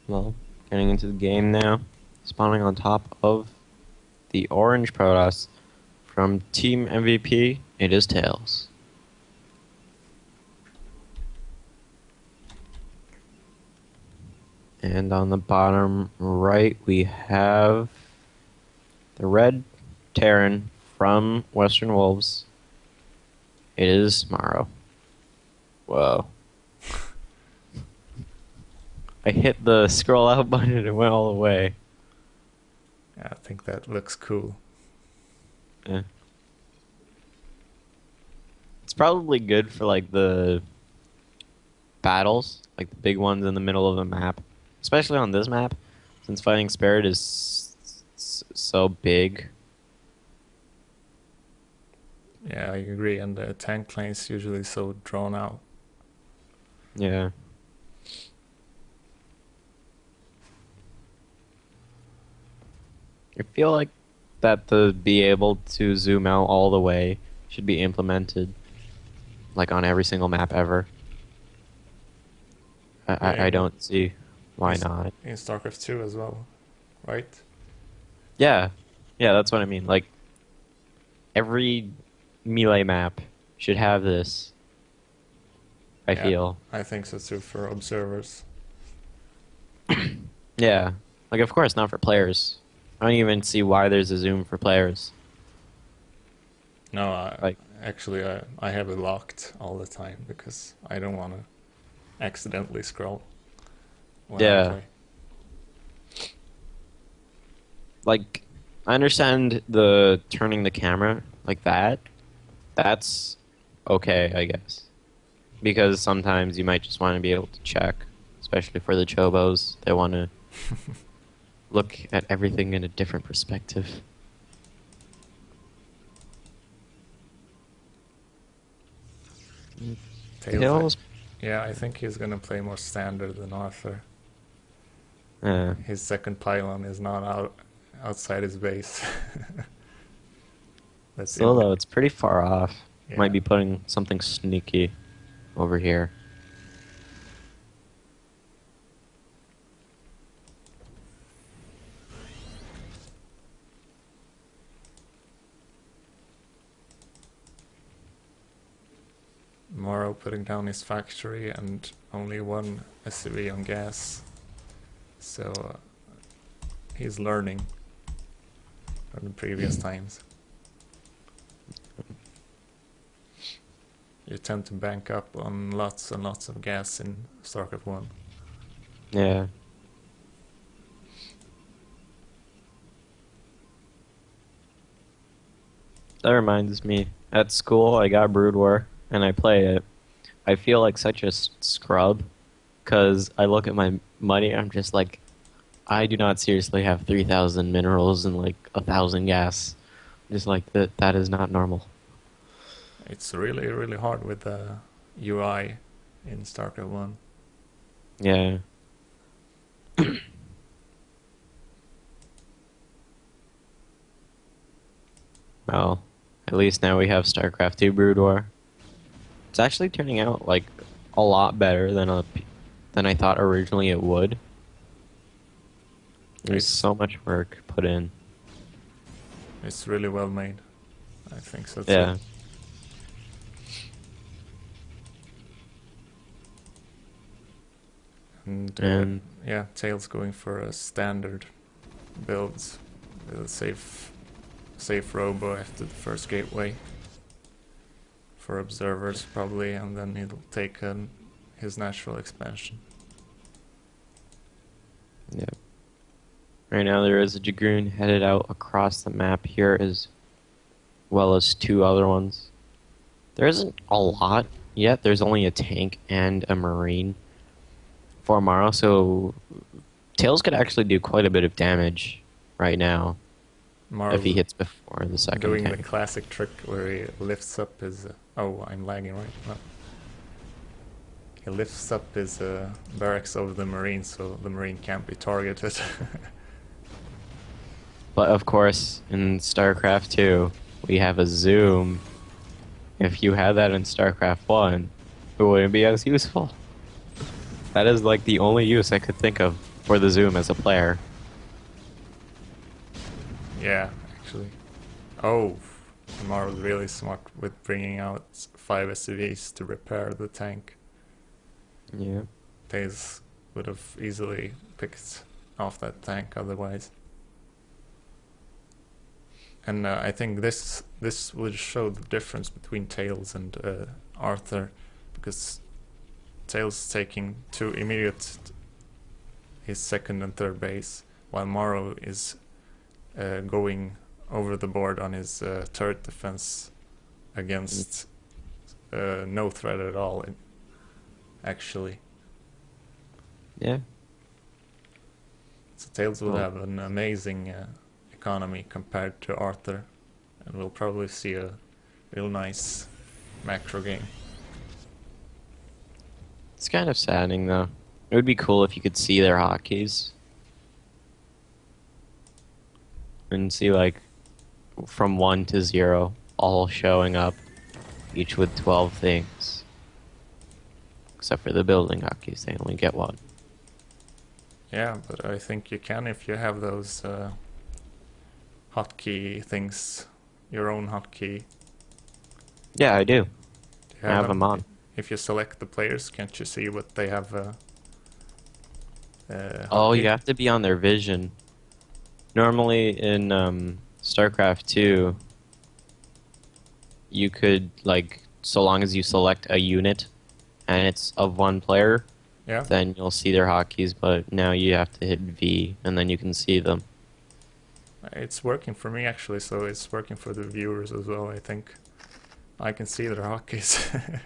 Well, getting into the game now. Spawning on top of the orange Protoss from Team MVP, it is TAiLS. And on the bottom right, we have the red Terran from Western Wolves. It is MorroW. Whoa. I hit the scroll out button and it went all the way. Yeah, I think that looks cool. Yeah. It's probably good for like the battles, like the big ones in the middle of the map. Especially on this map, since Fighting Spirit is so big. Yeah, I agree, and the tank lane is usually so drawn out. Yeah. I feel like that the be able to zoom out all the way should be implemented, like on every single map ever. I don't see why not. In StarCraft 2 as well, right? Yeah, yeah, that's what I mean. Like every melee map should have this. I feel. I think so too for observers. Yeah, like of course not for players. I don't even see why there's a zoom for players. No, Like, actually I have it locked all the time because I don't want to accidentally scroll when I play. Like, I understand the turning the camera like that. That's okay, I guess. Because sometimes you might just want to be able to check, especially for the chobos. They want to look at everything in a different perspective. TAiLS. Yeah, I think he's gonna play more standard than Arthur. His second pylon is not outside his base. Still, though, it's pretty far off. Yeah. Might be putting something sneaky over here. MorroW putting down his factory and only one SCV on gas. So he's learning from the previous times. You tend to bank up on lots and lots of gas in StarCraft 1. Yeah. That reminds me, at school I got Brood War and I play it. I feel like such a scrub because I look at my money and I'm just like, I do not seriously have 3,000 minerals and like 1,000 gas. Just like that is not normal. It's really, really hard with the UI in StarCraft 1. Yeah. Well, at least now we have StarCraft 2 Brood War. It's actually turning out like a lot better than I thought originally it would. There's so much work put in. It's really well made. I think so too. Yeah. And yeah, TAiLS going for a standard build with a safe robo after the first gateway for observers probably, and then he'll take his natural expansion. Yep. Right now there is a Jagroon headed out across the map here as well as two other ones. There isn't a lot yet. There's only a tank and a marine for MorroW, so TAiLS could actually do quite a bit of damage right now if he hits before the second doing tank. The classic trick where he lifts up his... oh, I'm lagging, right? No. He lifts up his barracks over the marine so the marine can't be targeted. But of course, in StarCraft 2, we have a zoom. If you had that in StarCraft 1, it wouldn't be as useful. That is like the only use I could think of for the zoom as a player. Yeah, actually. Oh, Morrow's really smart with bringing out 5 SCVs to repair the tank. Yeah. TAiLS would have easily picked off that tank otherwise. And I think this would show the difference between TAiLS and Arthur, because TAiLS taking two immediate his second and third base, while Morrow is going over the board on his turret defense against no threat at all, actually. Yeah. So TAiLS will Well, have an amazing economy compared to Arthur, and we'll probably see a real nice macro game. it's kind of saddening though. It would be cool if you could see their hotkeys and see like from 1 to 0 all showing up, each with 12 things. Except for the building hotkeys, they only get one. Yeah, but I think you can if you have those hotkey things, your own hotkey. Yeah, I do. Do you I have them on. If you select the players, can't you see what they have? Oh, Hotkey? you have to be on their vision. Normally in StarCraft 2, you could, like, so long as you select a unit and it's of one player, Yeah, then you'll see their hotkeys, but now you have to hit V and then you can see them. it's working for me actually, so it's working for the viewers as well. I think I can see their hotkeys.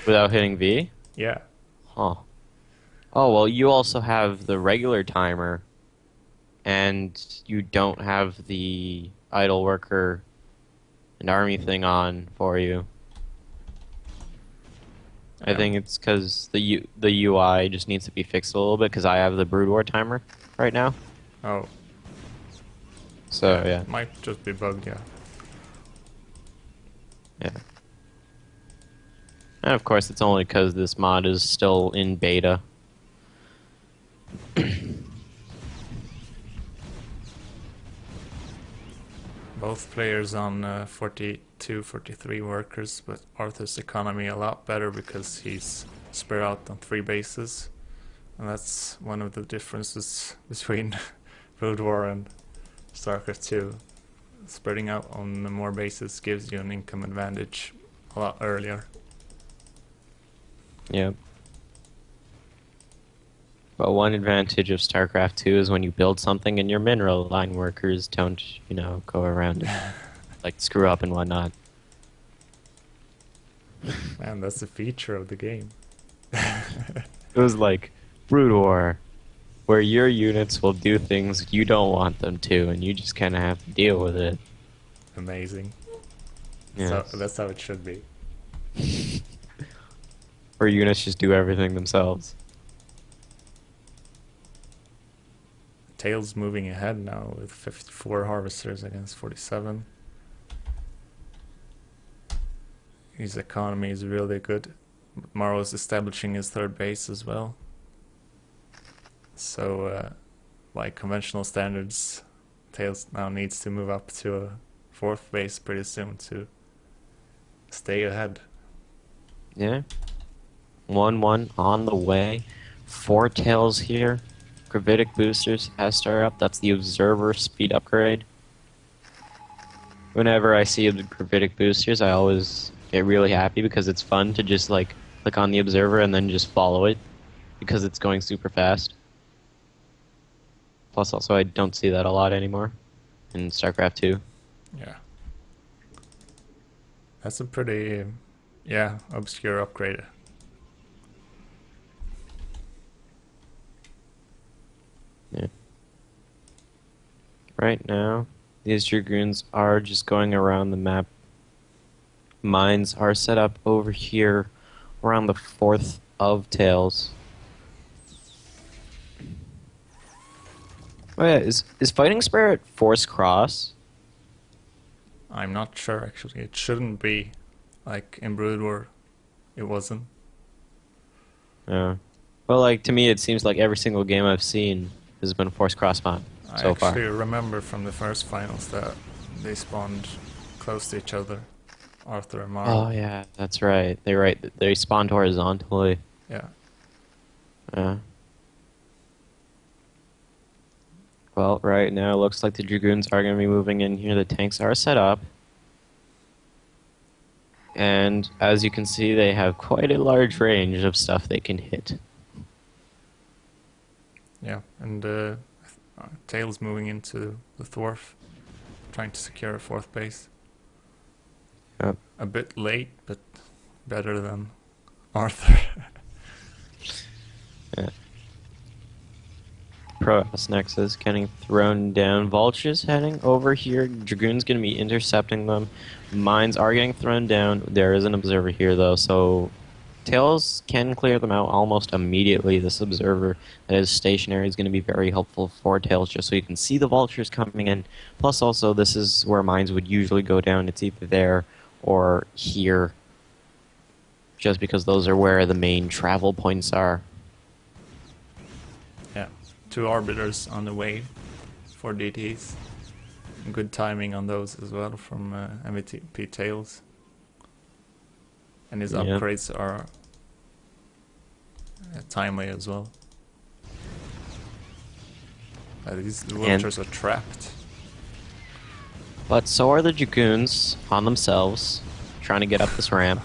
Without hitting V? Yeah, Huh. Oh, well, you also have the regular timer, and you don't have the idle worker and army thing on for you. I think it's because the UI just needs to be fixed a little bit because I have the Brood War timer right now. Oh, So yeah, might just be bugged. Yeah. yeah. And of course, it's only because this mod is still in beta. Both players on 42, 43 workers, but Arthur's economy a lot better because he's spread out on 3 bases. And that's one of the differences between World War and StarCraft 2. Spreading out on more bases gives you an income advantage a lot earlier. Yeah. But one advantage of StarCraft 2 is when you build something and your mineral line workers don't, go around and like screw up and whatnot. Man, that's a feature of the game. It was like Brood War, where your units will do things you don't want them to, and you just kind of have to deal with it. Amazing. Yes. So that's how it should be. Or units just do everything themselves. TAiLS moving ahead now with 54 harvesters against 47. His economy is really good. Morrow is establishing his third base as well. So, by conventional standards, TAiLS now needs to move up to a fourth base pretty soon to stay ahead. Yeah. 1-1 on the way. 4 tails here. Gravitic boosters has started up. That's the observer speed upgrade. Whenever I see the gravitic boosters, I always get really happy because it's fun to just like click on the observer and then just follow it because it's going super fast. Plus, also, I don't see that a lot anymore in StarCraft 2. Yeah. That's a pretty, obscure upgrade. Yeah. Right now, these Dragoons are just going around the map. Mines are set up over here around the 4th of tails. Oh yeah, is Fighting Spirit Force Cross? I'm not sure actually. It shouldn't be. Like in Brood War, it wasn't. Yeah. Well, But like to me, it seems like every single game I've seen has been forced cross spawn I so far. actually remember from the first finals that they spawned close to each other, Arthur and Oh Morrow. yeah, that's right. They right. They spawned horizontally. Yeah. Yeah. Well, right now it looks like the Dragoons are going to be moving in here. The tanks are set up. And as you can see, they have quite a large range of stuff they can hit. Yeah, and Tails moving into the Thworf, trying to secure a fourth base. Yep. A bit late, but better than Arthur. Yeah. Pro Nexus getting thrown down. Vulture's heading over here. Dragoon's going to be intercepting them. Mines are getting thrown down. There is an observer here, though, so Tails can clear them out almost immediately. This observer that is stationary is going to be very helpful for Tails, just so you can see the vultures coming in. Plus, also, this is where mines would usually go down. It's either there or here, just because those are where the main travel points are. Yeah, 2 arbiters on the way for DTs. Good timing on those as well from MVP.TAiLS. And his Yeah. upgrades are timely as well. These vultures are trapped. But so are the Dragoons on themselves, trying to get up this ramp.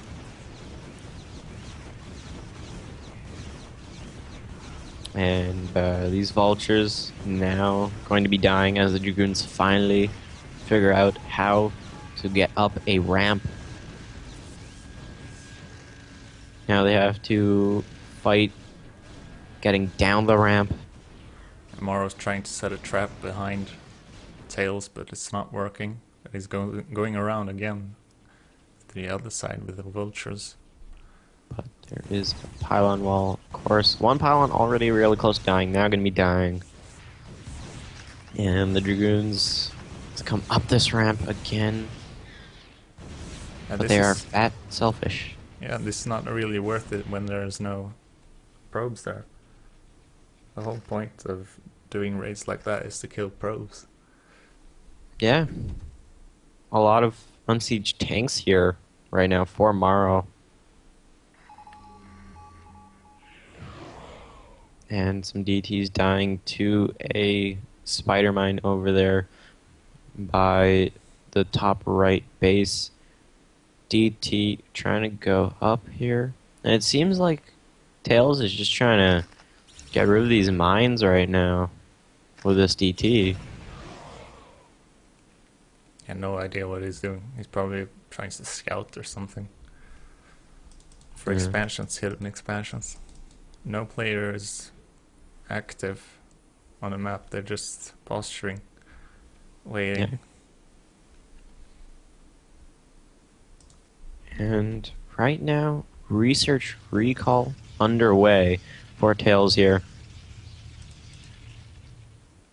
And these vultures now going to be dying as the Dragoons finally figure out how to get up a ramp. Now they have to fight getting down the ramp. Morrow's trying to set a trap behind Tails, but it's not working. He's going around again to the other side with the vultures. But there is a pylon wall, of course. One pylon already really close to dying, now going to be dying. And the Dragoons to come up this ramp again. And But they are fat selfish. Yeah, this is not really worth it when there's no probes there. The whole point of doing raids like that is to kill probes. Yeah. A lot of unsieged tanks here right now for Morrow. And some DTs dying to a spider mine over there by the top right base. DT trying to go up here. And it seems like Tails is just trying to get rid of these mines right now with this DT. I have no idea what he's doing. He's probably trying to scout or something. For expansions, hidden expansions. No player is active on the map. They're just posturing, waiting. Yeah. And right now, research recall underway for Tails here.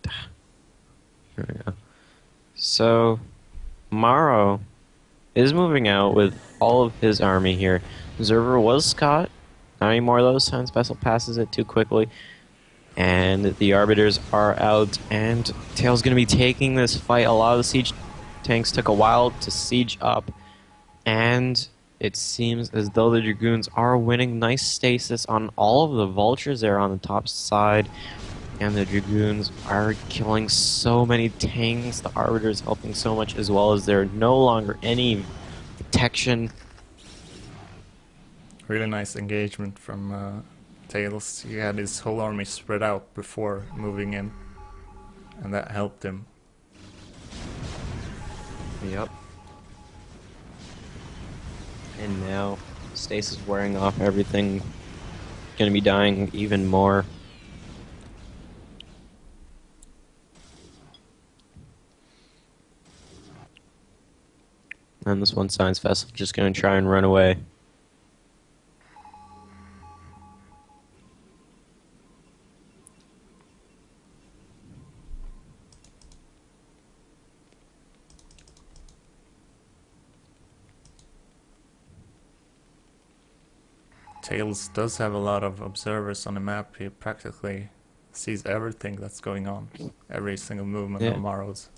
There we go. So, Morrow is moving out with all of his army here. Observer was caught. Not anymore though, Science Vessel passes it too quickly. And the Arbiters are out, and Tails going to be taking this fight. A lot of the siege tanks took a while to siege up, and it seems as though the Dragoons are winning. Nice stasis on all of the Vultures there on the top side, and the Dragoons are killing so many tanks. The Arbiters helping so much, as well as there no longer any protection. Really nice engagement from Tails. He had his whole army spread out before moving in, and that helped him. Yep. And now, stasis wearing off, everything gonna be dying even more. And this one Science Vessel just gonna try and run away. Tails does have a lot of observers on the map. He practically sees everything that's going on, every single movement of Yeah. Morrow's.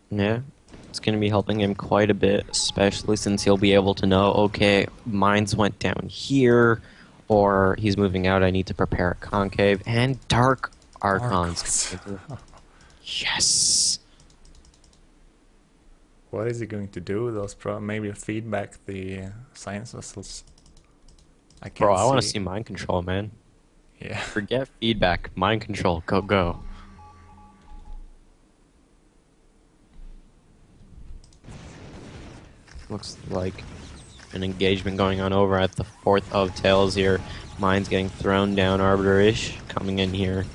Yeah. It's going to be helping him quite a bit, especially since he'll be able to know, okay, mines went down here, or he's moving out, I need to prepare a concave, and Dark Archons. Yes! What is he going to do with those? Maybe feedback the science vessels. I Bro, can't I want to see. see mind control, man. Yeah. Forget feedback, mind control, go, go. Looks like an engagement going on over at the 4th of Tails here. Mines getting thrown down, Arbiter-ish coming in here.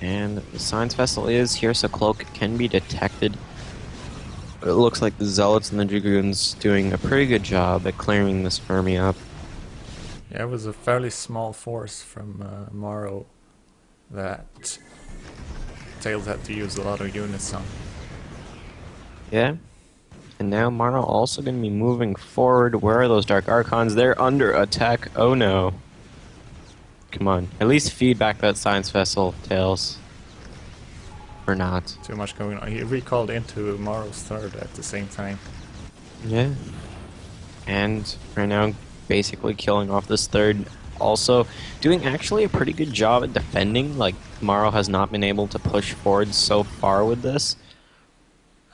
And the science vessel is here, so Cloak can be detected. But it looks like the Zealots and the Dragoons doing a pretty good job at clearing this Fermi up. Yeah, it was a fairly small force from Morrow that Tails had to use a lot of units on. Yeah. And now Marno also going to be moving forward. Where are those Dark Archons? They're under attack. Oh no. Come on. At least feed back that science vessel, Tails. Or not. Too much going on. He recalled into Morrow's third at the same time. Yeah. And right now, basically killing off this third. Also, doing actually a pretty good job at defending. Like, Morrow has not been able to push forward so far with this.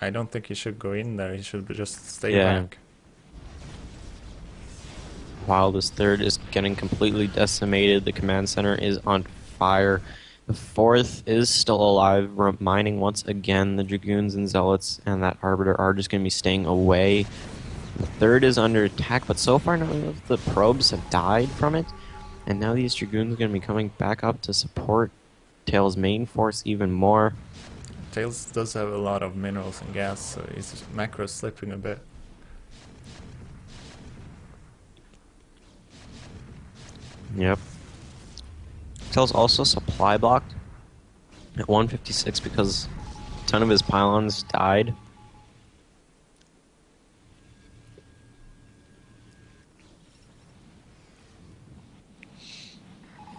I don't think he should go in there. He should just stay Yeah. back. While this third is getting completely decimated, the command center is on fire. The 4th is still alive, reminding once again the Dragoons and Zealots and that Arbiter are just going to be staying away. The 3rd is under attack, but so far none of the probes have died from it. And now these Dragoons are going to be coming back up to support Tails' main force even more. Tails does have a lot of minerals and gas, so his macro slipping a bit. Yep. Tails also supply blocked at 156 because a ton of his pylons died.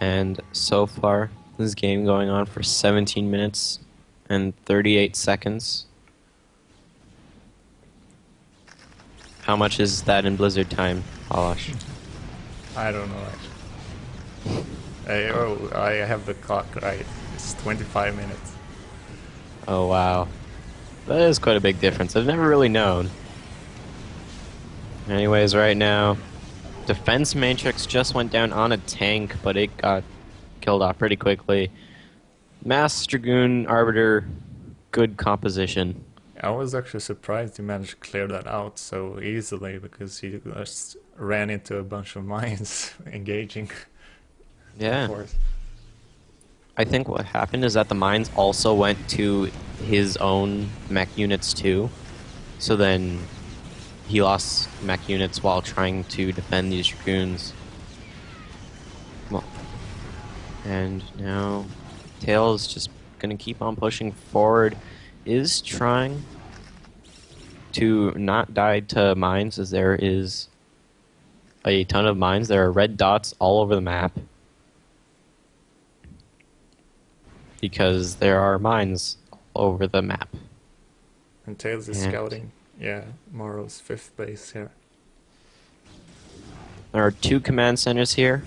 And so far, this game going on for 17 minutes and 38 seconds. How much is that in Blizzard time, Polish? I don't know actually. I have the clock right. It's 25 minutes. Oh wow. That is quite a big difference. I've never really known. Anyways, right now, Defense Matrix just went down on a tank, but it got killed off pretty quickly. Mass Dragoon Arbiter, good composition. I was actually surprised he managed to clear that out so easily because he just ran into a bunch of mines engaging. Yeah. Force. I think what happened is that the mines also went to his own mech units too. So then he lost mech units while trying to defend these Dragoons. Well, and now Tails just gonna keep on pushing forward. Is trying to not die to mines, as there is a ton of mines. There are red dots all over the map because there are mines all over the map. And Tails is And scouting, yeah, Morrow's 5th base here. there are 2 command centers here,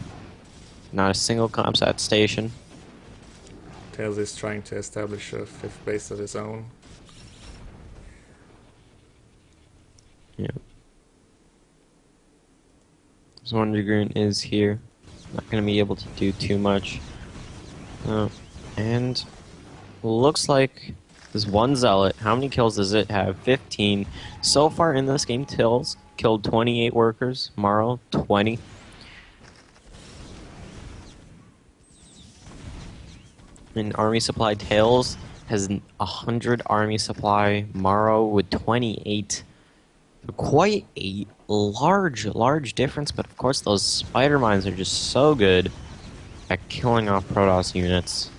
not a single comsat station. Tails is trying to establish a 5th base of his own. Yeah. This one Dragoon is here. Not going to be able to do too much. And looks like this one Zealot, how many kills does it have? 15. So far in this game, Tails killed 28 workers. Morrow, 20. In army supply, Tails has 100 army supply. Morrow with 28. Quite a large difference, but of course those spider mines are just so good at killing off Protoss units.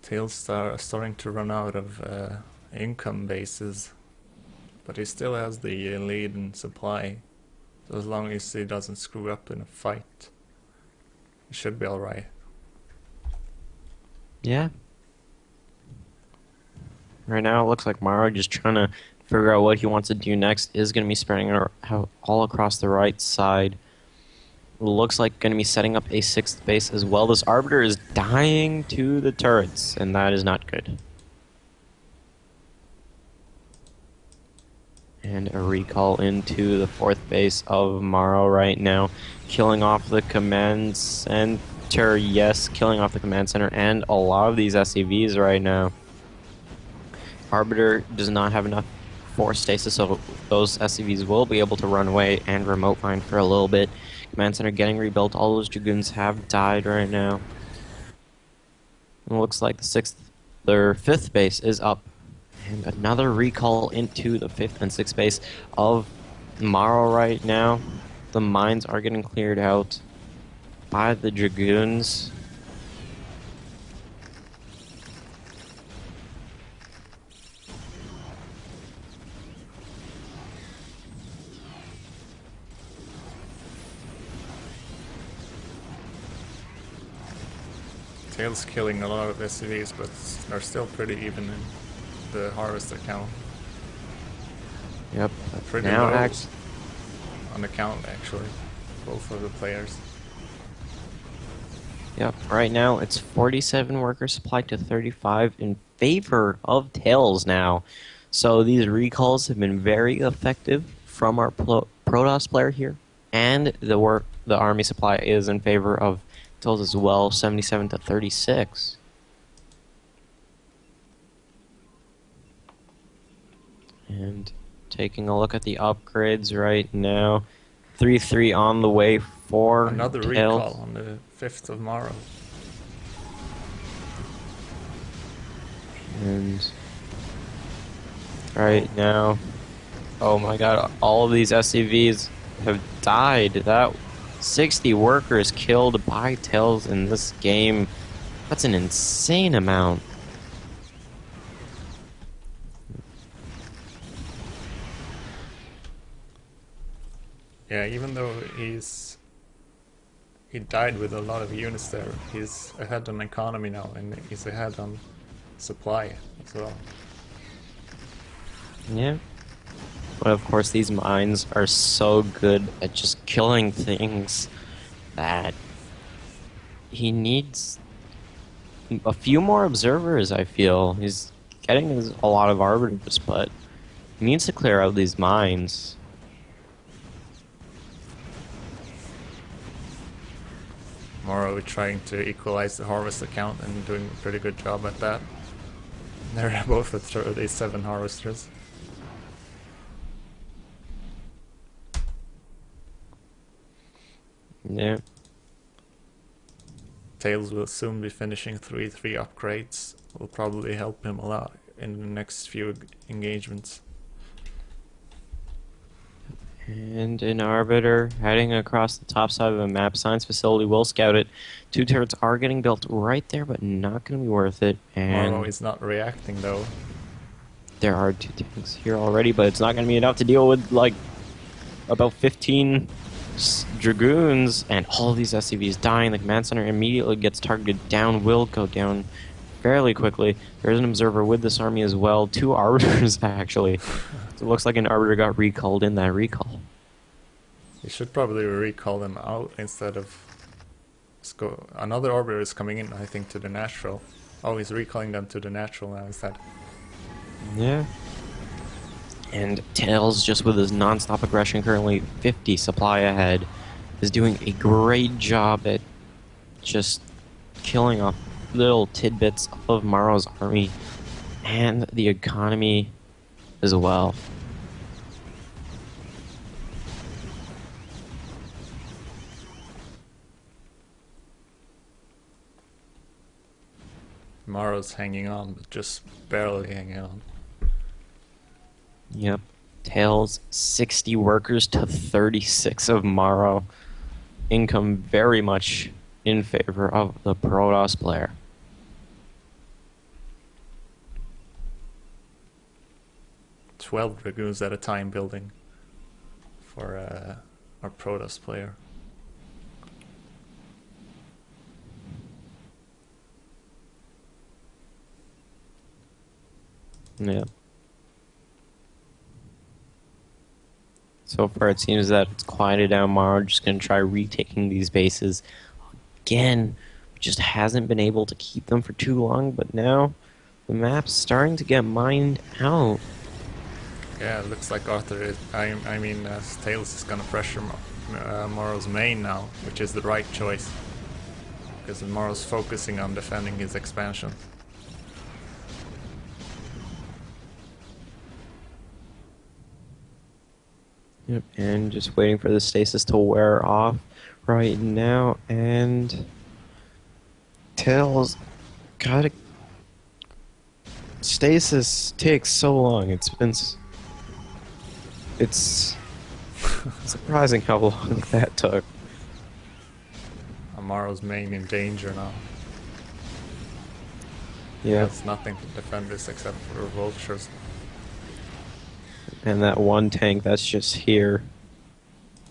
TAiLS are starting to run out of income bases, but he still has the lead in supply. So as long as he doesn't screw up in a fight, he should be alright. Yeah. Right now, it looks like Morrow just trying to figure out what he wants to do next. Is going to be spreading it all across the right side. Looks like going to be setting up a 6th base as well. This Arbiter is dying to the turrets, and that is not good. And a recall into the 4th base of Morrow right now. Killing off the command center. Yes, killing off the command center and a lot of these SCVs right now. Arbiter does not have enough force stasis, so those SCVs will be able to run away and remote mine for a little bit. Command center getting rebuilt. All those Dragoons have died right now. It looks like their 5th base is up. And another recall into the 5th and 6th base of Morrow right now. The mines are getting cleared out by the Dragoons. TAiLS killing a lot of SCVs, but they're still pretty even in the harvest account. Yep. Pretty now low on the count, actually, both of the players. Yep. Right now, it's 47 workers supplied to 35 in favor of TAiLS now. So these recalls have been very effective from our Protoss player here, and the army supply is in favor of TAiLS as well, 77 to 36. And taking a look at the upgrades right now, 3-3 on the way for another TAiLS. recall on the 5th of Morrow. And right now, oh my god, all of these SCVs have died. That 60 workers killed by TAiLS in this game. That's an insane amount. Yeah, even though he died with a lot of units there, he's ahead on economy now, and he's ahead on supply as well. Yeah. But of course, these mines are so good at just killing things that he needs a few more observers, I feel. He's getting a lot of arbiters, but he needs to clear out these mines. Morrow trying to equalize the harvest account and doing a pretty good job at that. They're both at 37 harvesters. Yeah. TAiLS will soon be finishing 3-3 upgrades. Will probably help him a lot in the next few engagements. And an Arbiter heading across the top side of the map. Science facility will scout it. 2 turrets are getting built right there, but not going to be worth it. And Morrow is not reacting though. there are 2 tanks here already, but it's not going to be enough to deal with, like, about 15 Dragoons. And all of these SCVs dying. The command center immediately gets targeted down, will go down fairly quickly. There's an observer with this army as well. 2 Arbiters, actually. So it looks like an Arbiter got recalled in that recall. You should probably recall them out instead of... Another Arbiter is coming in, I think, to the natural. Oh, he's recalling them to the natural now instead. Yeah. And TAiLS, just with his non-stop aggression, currently 50 supply ahead, is doing a great job at just killing off little tidbits of Morrow's army and the economy as well. Morrow's hanging on, but just barely hanging on. Yep. TAiLS, 60 workers to 36 of Morrow. Income very much in favor of the Protoss player. 12 Dragoons at a time building for our Protoss player. Yeah. So far, it seems that it's quieted down. Morrow just going to try retaking these bases again. Just hasn't been able to keep them for too long, but now the map's starting to get mined out. Yeah, it looks like Arthur is. I mean, TAiLS is gonna pressure Morrow's main now, which is the right choice. Because Morrow's focusing on defending his expansion. Yep, and just waiting for the stasis to wear off right now, and TAiLS gotta. Stasis takes so long. It's surprising how long that took. Morrow's main in danger now. He Yeah, has nothing to defend this except for vultures. and that one tank that's just here,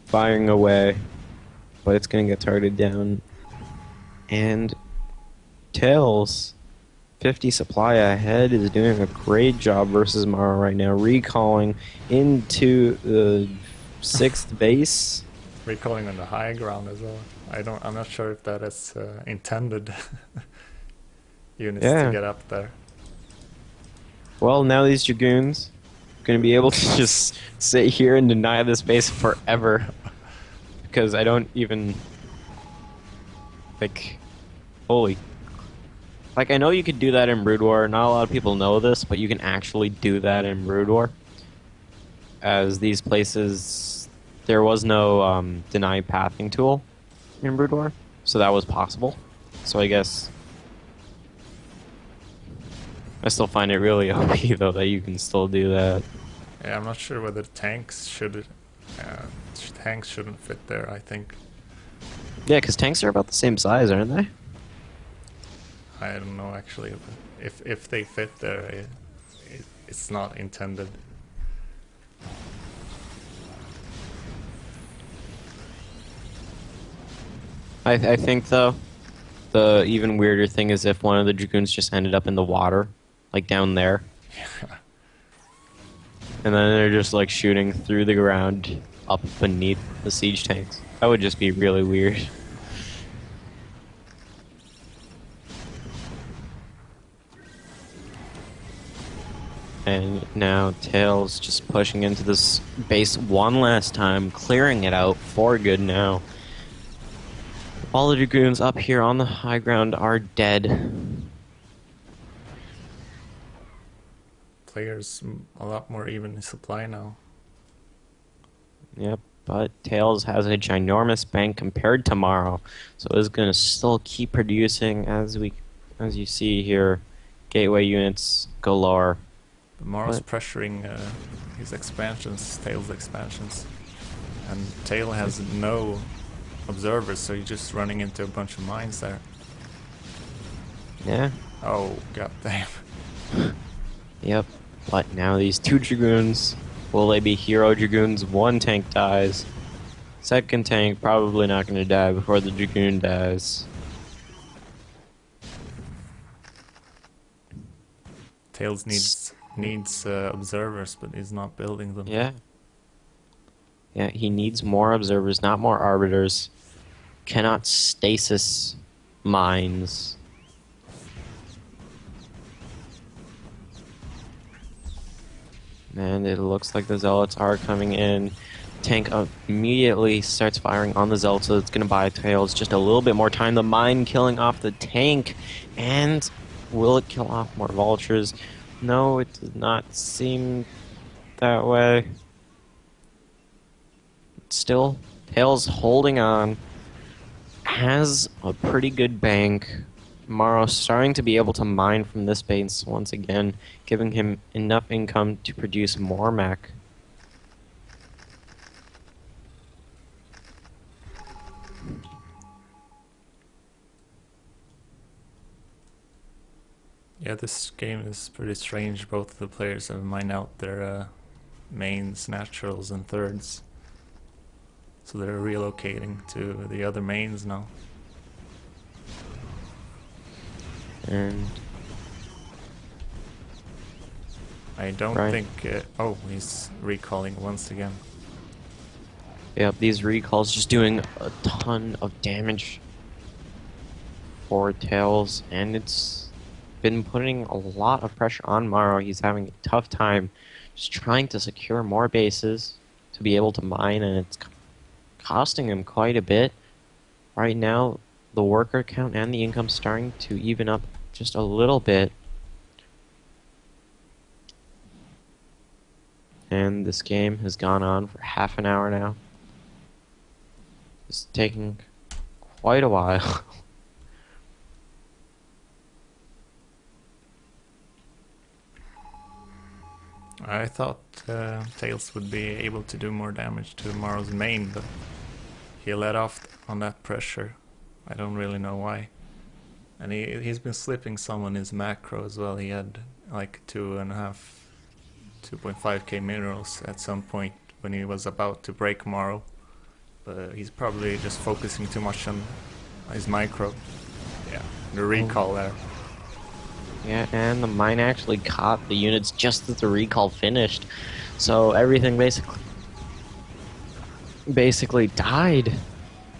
firing away, but it's gonna get targeted down. And TAiLS, 50 supply ahead, is doing a great job versus Morrow right now, recalling into the 6th base. Recalling on the high ground as well. I'm not sure if that is intended units to Yeah. get up there. Well, now these Dragoons gonna be able to just sit here and deny this base forever. Because I don't even... Like... Holy... Like, I know you could do that in Brood War. Not a lot of people know this, but you can actually do that in Brood War. As these places... There was no deny pathing tool in Brood War, so that was possible. So I guess... I still find it really OP, though, that you can still do that. Yeah, I'm not sure whether tanks shouldn't fit there, I think. Yeah, because tanks are about the same size, aren't they? I don't know actually. If they fit there, it's not intended. I think, though, the even weirder thing is if one of the Dragoons just ended up in the water, like down there. And then they're just like shooting through the ground up beneath the siege tanks. That would just be really weird. And now TAiLS just pushing into this base one last time, clearing it out for good now. All the Dragoons up here on the high ground are dead. Players a lot more even in supply now. Yep, but TAiLS has a ginormous bank compared to Morrow, so it's gonna still keep producing as you see here. Gateway units galore. But Morrow's pressuring his expansions, TAiLS expansions, and TAiL has no observers, so he's just running into a bunch of mines there. Yeah. Oh, goddamn. Yep. But now these 2 Dragoons, will they be hero Dragoons? 1 tank dies. 2nd tank probably not going to die before the Dragoon dies. TAiLS needs observers, but he's not building them. Yeah. Yeah, he needs more observers, not more arbiters. Cannot stasis mines. And it looks like the Zealots are coming in. Tank immediately starts firing on the Zealots, so it's going to buy TAiLS just a little bit more time. The mine killing off the tank. And will it kill off more vultures? No, it does not seem that way. Still, TAiLS holding on. Has a pretty good bank. Morrow starting to be able to mine from this base once again, giving him enough income to produce more mech. Yeah, this game is pretty strange. Both of the players have mined out their mains, naturals, and thirds. So they're relocating to the other mains now. And I don't right. think... oh, he's recalling once again. Yep, these recalls just doing a ton of damage for Tails, and it's been putting a lot of pressure on Morrow. He's having a tough time just trying to secure more bases to be able to mine, and it's costing him quite a bit. Right now, the worker count and the income starting to even up just a little bit. And this game has gone on for half an hour now. It's taking quite a while. I thought Tails would be able to do more damage to Morrow's main, but he let off on that pressure. I don't really know why. And he's been slipping some on his macro as well. He had like 2.5k minerals at some point when he was about to break Morrow. But he's probably just focusing too much on his micro. Yeah, the recall there. Yeah, and the mine actually caught the units just as the recall finished. So everything basically died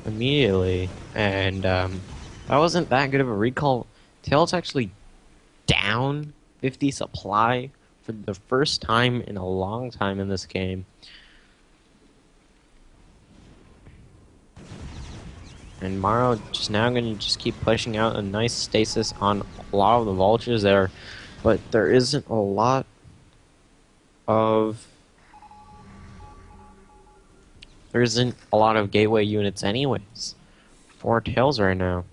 immediately. And that wasn't that good of a recall. Tails actually down 50 supply for the first time in a long time in this game. And Morrow just now going to just keep pushing out a nice stasis on a lot of the vultures there, but there isn't a lot of gateway units anyways for Tails right now.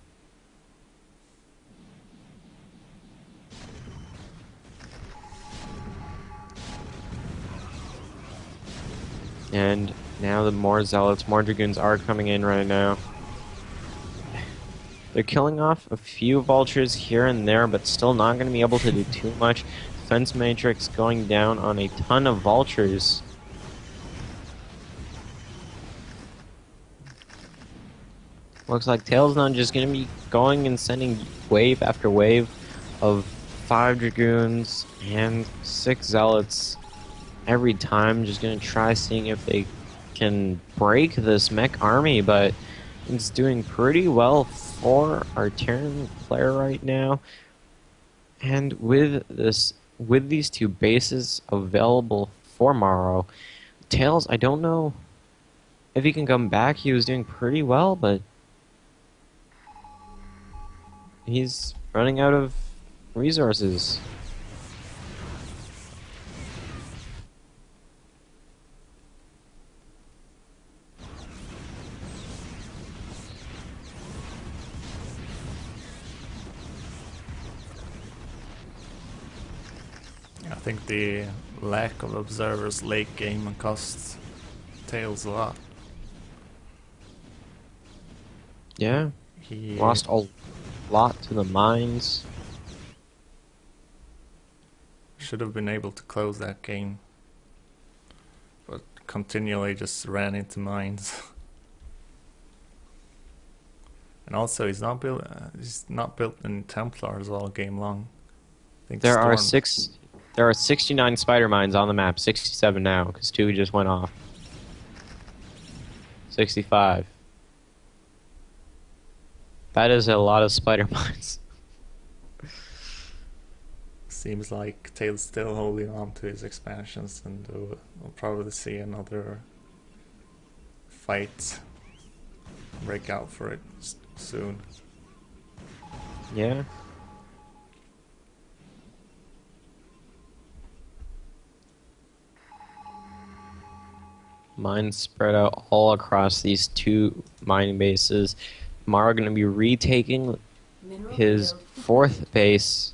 And now the more zealots, more dragoons are coming in right now. They're killing off a few vultures here and there, but still not going to be able to do too much. Defense matrix going down on a ton of vultures. Looks like Tails now just going to be going and sending wave after wave of 5 dragoons and 6 zealots every time. Just going to try seeing if they can break this mech army, but it's doing pretty well for our Terran player right now. And with these 2 bases available for Morrow, Tails, I don't know if he can come back. He was doing pretty well, but he's running out of resources. I think the lack of observers late game costs Tails a lot. Yeah, He lost a lot to the mines. should have been able to close that game, but continually just ran into mines. And also, he's not built in Templars all game long. I think There are Storm- 69 spider mines on the map. 67 now, because 2 just went off. 65. That is a lot of spider mines. Seems like Tails still holding on to his expansions, and we'll probably see another fight break out for it soon. Yeah. Mines spread out all across these 2 mining bases. Morrow going to be retaking his 4th base,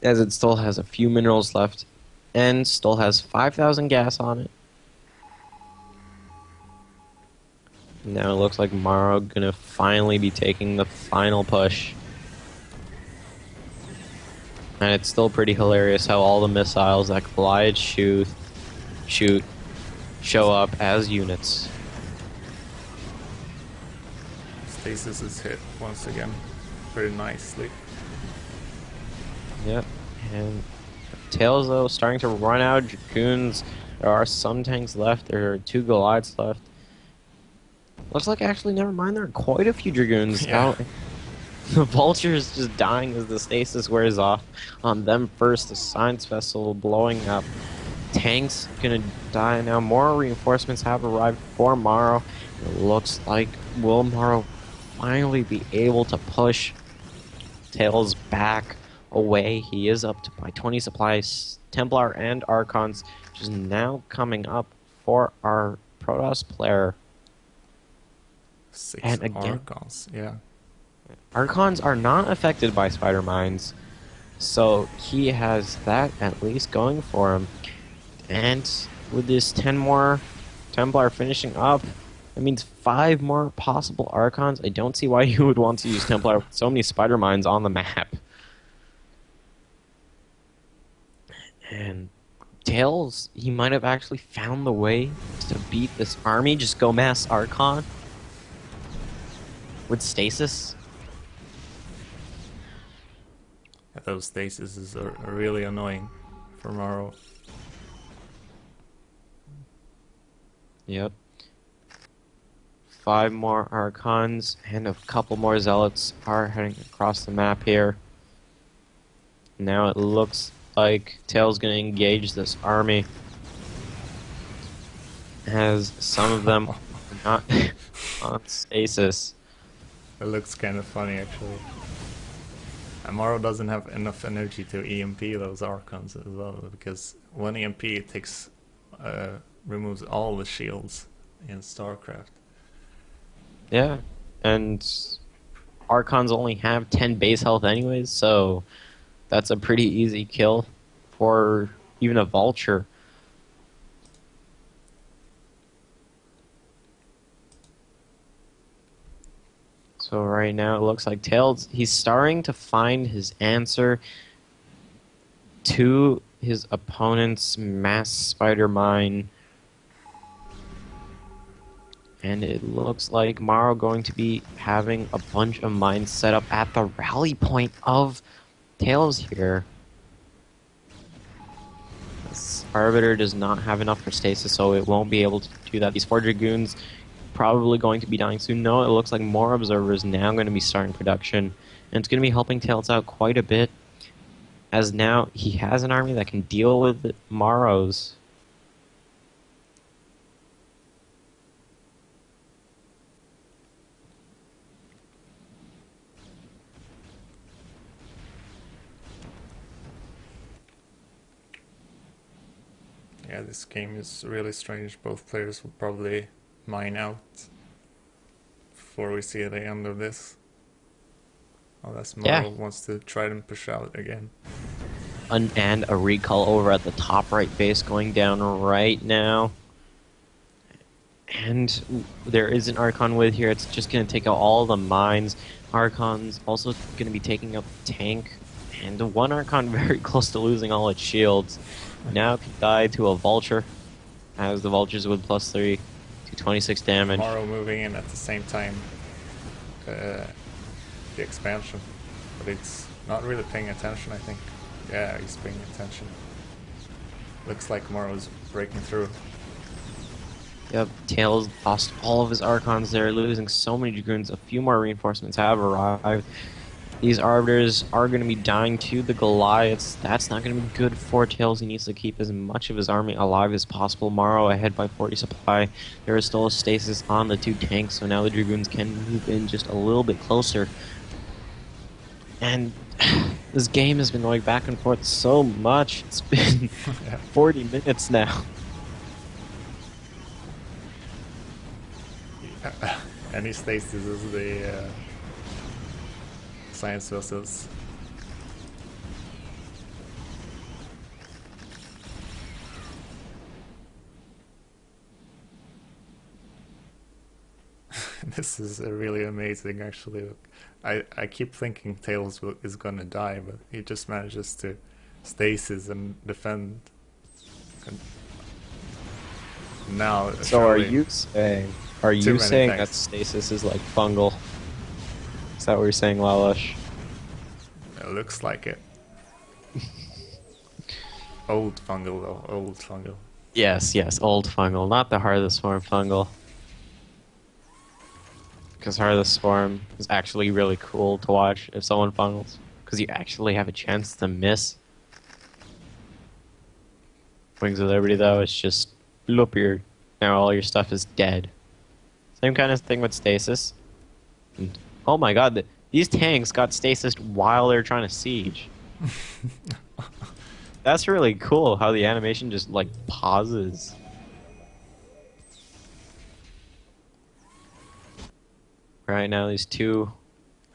as it still has a few minerals left and still has 5,000 gas on it. Now it looks like Morrow gonna finally be taking the final push. And it's still pretty hilarious how all the missiles that Goliath show up as units. Stasis is hit once again, very nicely. Yep, and Tails though starting to run out of Dragoons. There are some tanks left. There are 2 Goliaths left. Looks like actually, never mind. There are quite a few Dragoons Yeah. out. The Vulture is just dying as the stasis wears off on them first. The Science Vessel blowing up. Tanks gonna die now. More reinforcements have arrived for Morrow. It looks like will Morrow finally be able to push Tails back away. He is up to by 20 supplies. Templar and Archons just now coming up for our Protoss player. 6 And again, Archons, yeah. Archons are not affected by spider mines, so he has that at least going for him. And with this 10 more Templar finishing up, that means 5 more possible Archons. I don't see why you would want to use Templar with so many spider mines on the map. And Tails, he might have actually found the way to beat this army. Just go mass Archon with stasis. Those stasises are really annoying for Morrow. Yep. 5 more Archons and a couple more Zealots are heading across the map here. Now it looks like Tails gonna engage this army, as some of them are not on stasis. It looks kind of funny actually. And Morrow doesn't have enough energy to EMP those Archons as well, because one EMP takes removes all the shields in StarCraft. Yeah, and Archons only have 10 base health anyways, so that's a pretty easy kill for even a Vulture. So right now it looks like Tails, he's starting to find his answer to his opponent's mass spider mine. And it looks like Morrow going to be having a bunch of mines set up at the rally point of Tails here. This Arbiter does not have enough for stasis, so it won't be able to do that. These 4 Dragoons probably going to be dying soon. No, it looks like more Observers now going to be starting production. And it's going to be helping Tails out quite a bit, as now he has an army that can deal with Morrow's. Yeah, this game is really strange. Both players will probably mine out before we see the end of this. Unless Morrow wants to try and push out again. And a recall over at the top right base going down right now. And there is an Archon with here. It's just going to take out all the mines. Archon's also going to be taking up the tank. And one Archon very close to losing all its shields. Now can die to a Vulture, as the Vultures with +3 to 26 damage. Morrow moving in at the same time. The expansion. But it's not really paying attention, I think. Yeah, he's paying attention. Looks like Morrow's breaking through. Yep, Tails lost all of his Archons there, losing so many Dragoons. A few more reinforcements have arrived. These Arbiters are going to be dying to the Goliaths. That's not going to be good for Tails. He needs to keep as much of his army alive as possible. Morrow ahead by 40 supply. There is still a stasis on the 2 tanks, so now the Dragoons can move in just a little bit closer. And this game has been going back and forth so much. It's been 40 minutes now. Any stasis is the science vessels. This is really amazing, actually. I keep thinking Tails is gonna die, but he just manages to stasis and defend. Now, So are surely, you saying? Are too you many saying that things. stasis is like fungal? Is that what you're saying, Lalash? It looks like it. Old fungal though, old fungal. Yes, yes, old fungal, not the hardest form fungal. Because hardest form is actually really cool to watch if someone fungals. Because you actually have a chance to miss. Wings of Liberty, though, it's just bloop your. Now all your stuff is dead. Same kind of thing with stasis. And, oh my god, these tanks got stasis while they're trying to siege. That's really cool how the animation just like pauses. Right now, these two,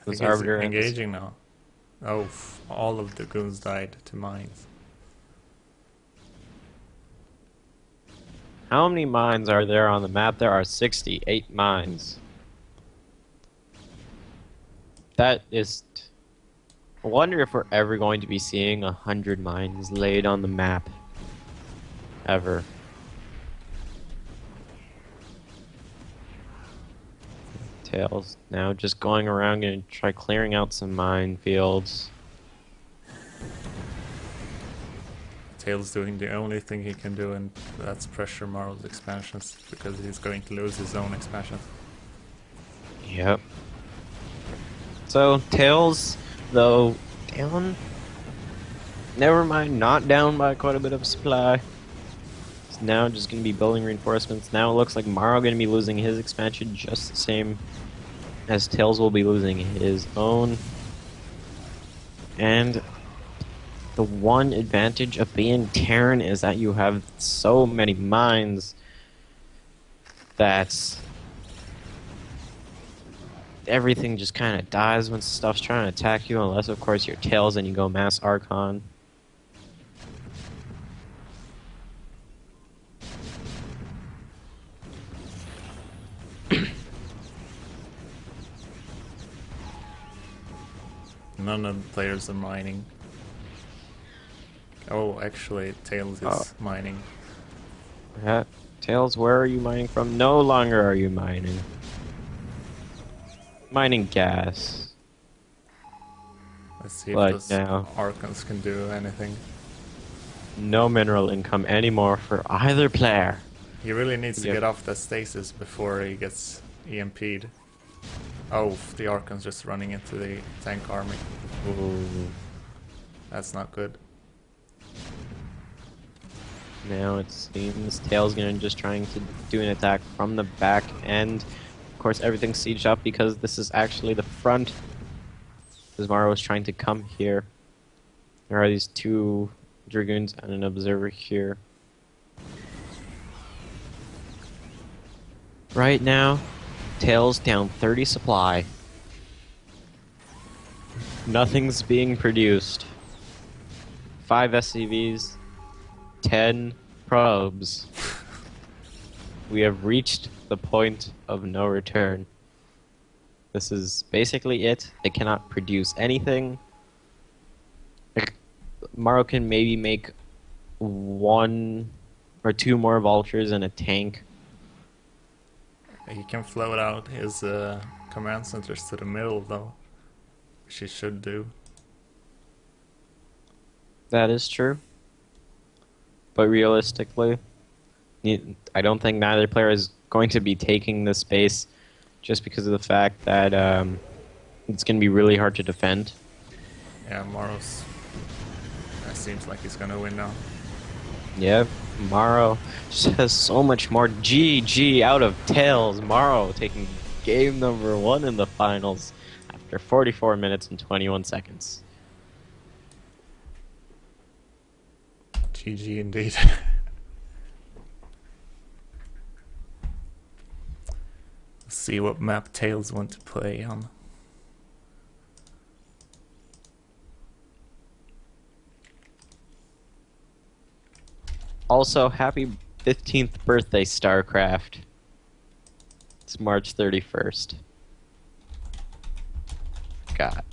I this think he's Arbiter and this. engaging now. Oh, all of the goons died to mines. How many mines are there on the map? There are 68 mines. That is. I wonder if we're ever going to be seeing 100 mines laid on the map. Ever. Tails now just going around and try clearing out some minefields. Tails doing the only thing he can do, and that's pressure Morrow's expansions, because he's going to lose his own expansions. Yep. So, Tails, though, down. Never mind, not down by quite a bit of supply. It's now just going to be building reinforcements. Now it looks like Morrow going to be losing his expansion just the same as Tails will be losing his own. And the one advantage of being Terran is that you have so many mines that everything just kind of dies when stuff's trying to attack you, unless, of course, you're Tails and you go Mass Archon. None of the players are mining. Oh, actually, Tails is mining. Yeah. Tails, where are you mining from? No longer are you mining. Mining gas. Let's see if But those now, Archons can do anything. no mineral income anymore for either player. He really needs to Yep. get off the stasis before he gets EMP'd. Oh, the Archon's just running into the tank army. Ooh. That's not good. Now it seems Tails gonna just trying to do an attack from the back end. Of course, everything's sieged up because this is actually the front. Because Morrow is trying to come here. There are these two Dragoons and an Observer here. Right now, Tails down 30 supply. Nothing's being produced. 5 SCVs, 10 probes. We have reached the point of no return. This is basically it. They cannot produce anything. Morrow can maybe make 1 or 2 more vultures and a tank. He can float out his command centers to the middle, though, which he should do. That is true. But realistically, I don't think neither player is going to be taking this space just because of the fact that it's going to be really hard to defend. Yeah, Morrow's. It seems like he's gonna win now. Yep, Morrow just has so much more GG out of Tails. Morrow taking game number 1 in the finals after 44 minutes and 21 seconds. GG indeed. Let's see what map Tails want to play on. Also, happy 15th birthday, StarCraft. It's March 31st. God.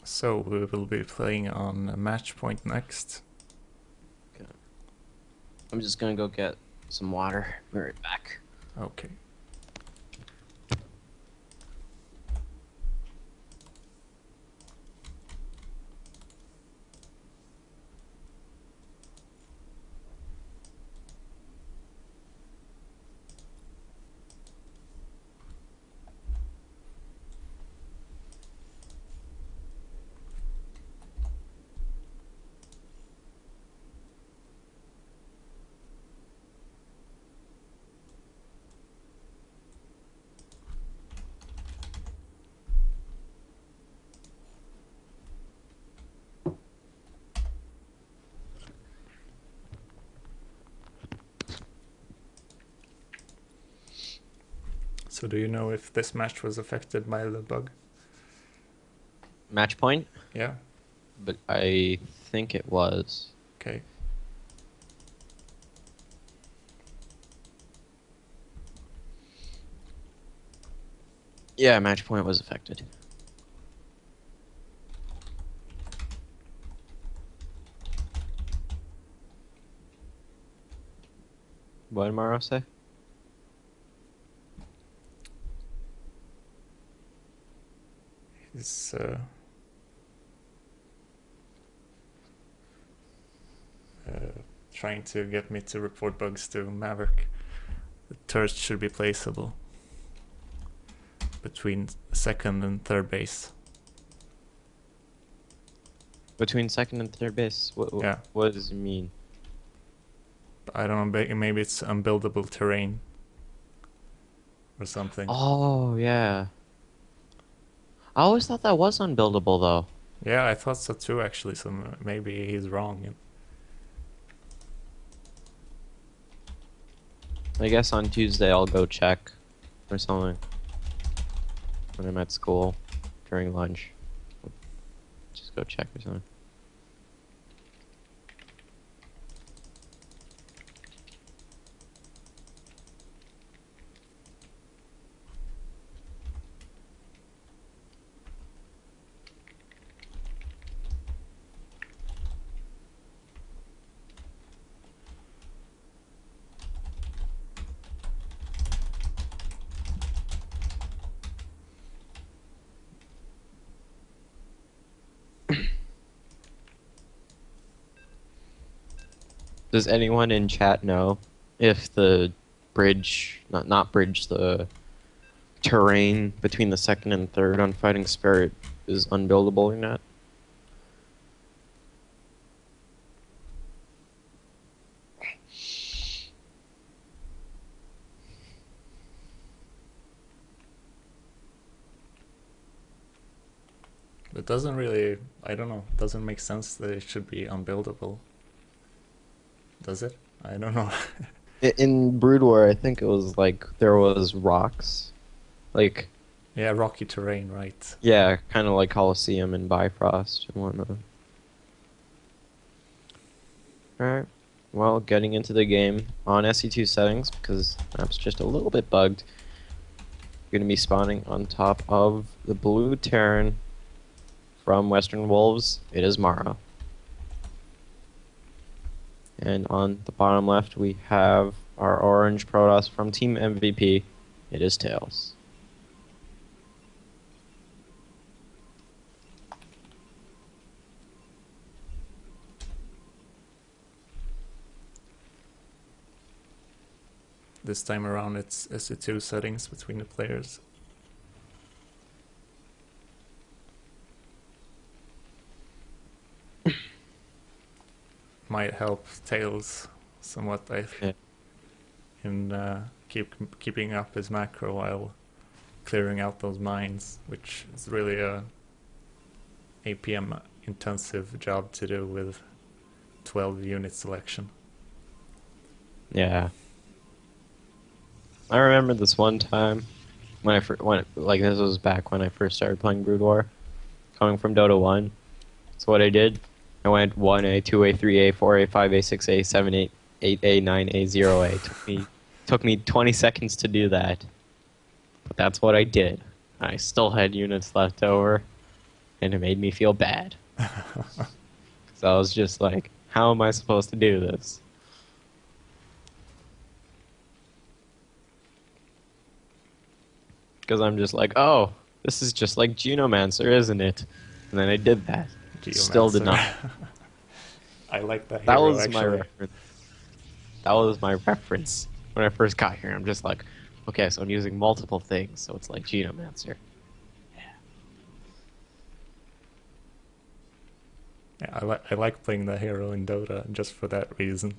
So we will be playing on match point next. Okay. I'm just gonna go get some water. Be right back. Okay. So do you know if this match was affected by the bug? Match point? Yeah. But I think it was. Okay. Yeah, match point was affected. What did Morrow say? He's trying to get me to report bugs to Maverick. The turret should be placeable between second and third base. Between second and third base? Yeah. What does it mean? I don't know, maybe it's unbuildable terrain or something. Oh, yeah. I always thought that was unbuildable, though. Yeah, I thought so too, actually, so maybe he's wrong. I guess on Tuesday I'll go check or something. When I'm at school during lunch. Just go check or something. Does anyone in chat know if the bridge, not bridge, the terrain between the second and third on Fighting Spirit is unbuildable or not? It doesn't really, I don't know, it doesn't make sense that it should be unbuildable. Does it? I don't know. In Brood War, I think it was like there was rocks. Like, Yeah, rocky terrain, right. yeah, kind of like Colosseum and Bifrost and whatnot. Alright, well, getting into the game on SC2 settings, because the map's just a little bit bugged. You're going to be spawning on top of the blue Terran from Western Wolves. It is Morrow. And on the bottom left, we have our orange Protoss from Team MVP. It is TAiLS. This time around it's SC2 settings between the players. Might help TAiLS somewhat, I think, in keeping up his macro while clearing out those mines, which is really a APM intensive job to do with 12 unit selection. Yeah. I remember this one time when like this was back when I first started playing Brood War, coming from Dota 1. So what I did, I went 1A, 2A, 3A, 4A, 5A, 6A, 7A, 8A, 9A, 0A. Took me 20 seconds to do that. But that's what I did. I still had units left over. and it made me feel bad. So I was just like, how am I supposed to do this? Because I'm just like, oh, this is just like Genomancer, isn't it? And then I did that. Still did not. Geomancer. I like that That hero was my actually. reference. That was my reference when I first got here. I'm just like, okay, so I'm using multiple things, so it's like Genomancer. Yeah, I like playing that hero in Dota just for that reason.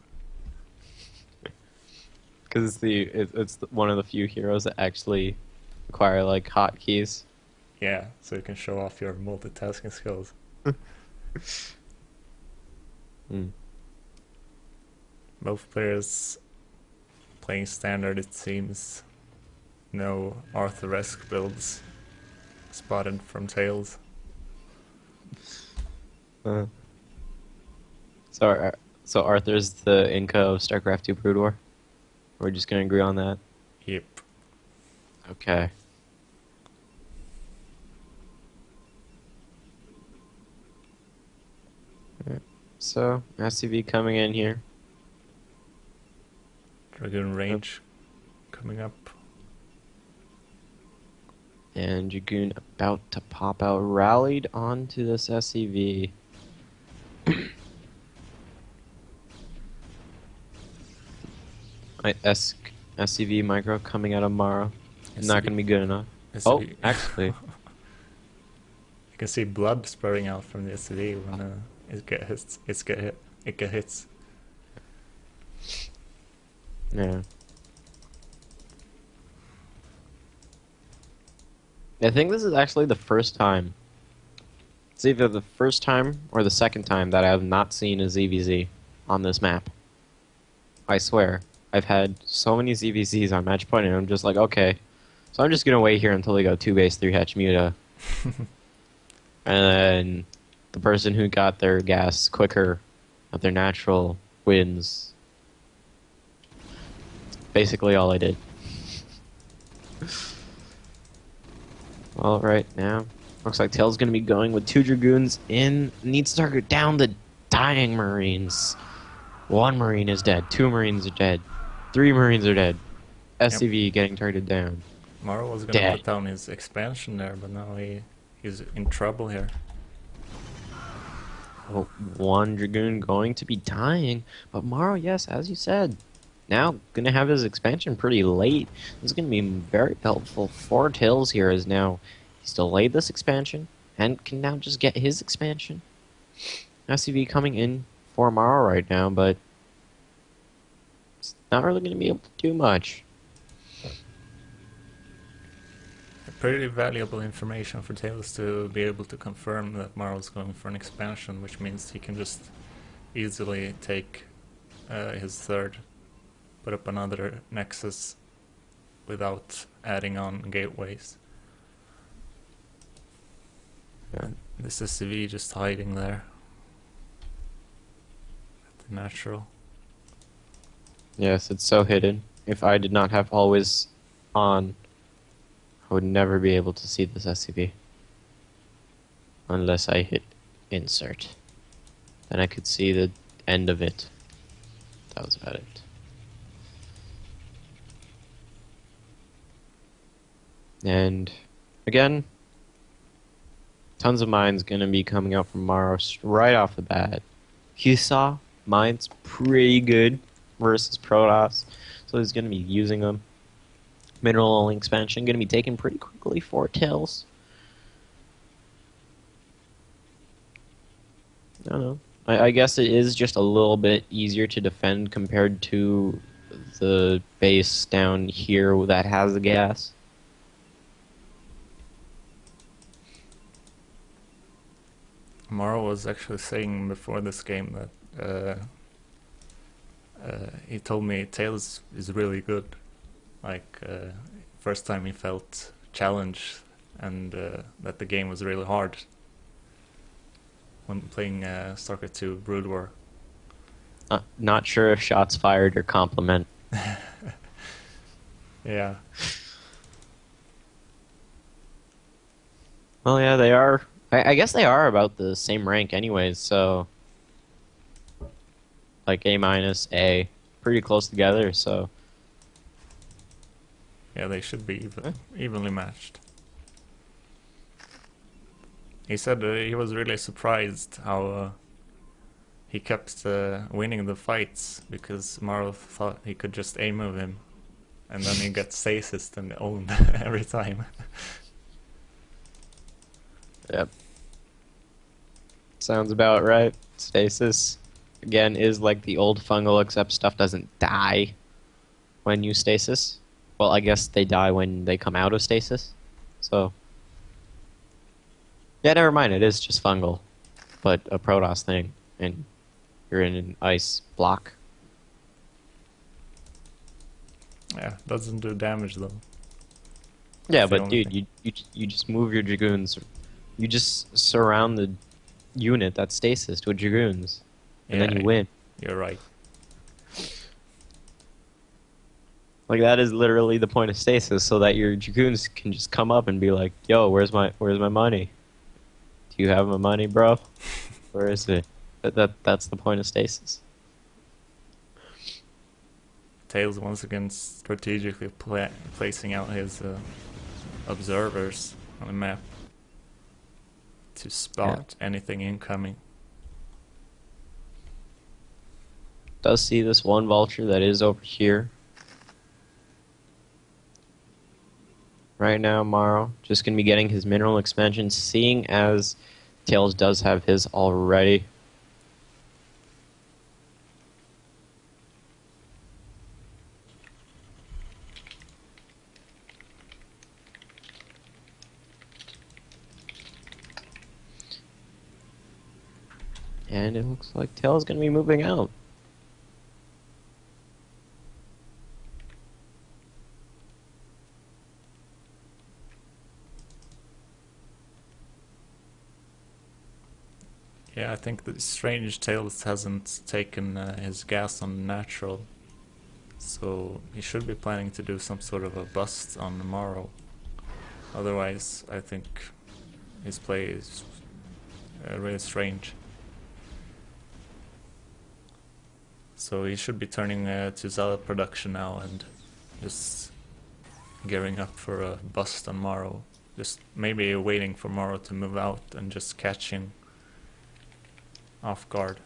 Because it's one of the few heroes that actually require like hotkeys. Yeah, so you can show off your multitasking skills. Mm. Both players playing standard, it seems. No Arthur-esque builds spotted from Tails. Uh, so, so Arthur's the Inca of StarCraft 2 Brood War? We're just gonna agree on that? Yep. Okay. Alright, so, SCV coming in here. Dragoon range coming up. And Dragoon about to pop out, rallied onto this SCV. SCV micro coming out of Morrow. Not gonna be good enough. Oh, SCV. actually. You can see blood spurting out from the SCV when it get hits. It get hits. Yeah. I think this is actually the first time. It's either the first time or the second time that I have not seen a ZVZ on this map. I swear. I've had so many ZVZs on match point, and I'm just like, okay. So I'm just gonna wait here until they go 2 base 3 hatch muta. And then the person who got their gas quicker at their natural wins. Basically all I did. Well, right now, looks like Tails going to be going with 2 Dragoons in. Needs to target down the dying Marines. 1 Marine is dead. 2 Marines are dead. 3 Marines are dead. SCV getting targeted down. Morrow was gonna Dead. put down his expansion there, but now he's in trouble here. Oh, 1 Dragoon going to be dying. But Morrow, yes, as you said, now going to have his expansion pretty late. This is going to be very helpful for Tails here, as now he's delayed this expansion and can now just get his expansion. SCV coming in for Morrow right now, but it's not really going to be able to do much. Pretty valuable information for Tails to be able to confirm that Morrow's going for an expansion, which means he can just easily take his third, put up another Nexus without adding on gateways. Yeah. This is CV just hiding there at the natural. Yes, it's so hidden. If I did not have always on, I would never be able to see this SCV. Unless I hit insert. Then I could see the end of it. That was about it. And again, tons of mines gonna be coming out from Morrow right off the bat. You saw mines pretty good versus Protoss, so he's gonna be using them. Mineral only expansion gonna be taken pretty quickly for Tails. I don't know. I guess it is just a little bit easier to defend compared to the base down here that has the gas. Morrow was actually saying before this game that he told me Tails is really good. Like, first time he felt challenged and that the game was really hard when playing StarCraft 2 Brood War. Not sure if shots fired or compliment. Yeah. Well, yeah, they are I guess they are about the same rank anyways, so like A minus, A, pretty close together, so Yeah, they should be eh, evenly matched. He said he was really surprised how he kept winning the fights because Morrow thought he could just aim of him, and then he got stasis and owned every time. yep. Sounds about right. Stasis, again, is like the old fungal, except stuff doesn't die when you stasis. Well, I guess they die when they come out of stasis. So, yeah, never mind. It is just fungal, but a Protoss thing, and you're in an ice block. Yeah, doesn't do damage though. Yeah, That's the but only dude, thing. you just move your dragoons. You just surround the unit that's stasis with dragoons, and then Yeah, you win. you're right. Like that is literally the point of stasis, so that your dragoons can just come up and be like, "Yo, where's my money? Do you have my money, bro? Where is it?" That's the point of stasis. Tails once again strategically placing out his observers on the map to spot anything incoming. Does see this one vulture that is over here right now. Morrow just gonna be getting his mineral expansion, seeing as Tails does have his already. And it looks like Tails gonna be moving out. Yeah, I think the strange Tails hasn't taken his gas on natural, so he should be planning to do some sort of a bust on tomorrow. Otherwise, I think his play is really strange. So he should be turning to Zealot production now and just gearing up for a bust on Morrow. Just maybe waiting for Morrow to move out and just catching off guard.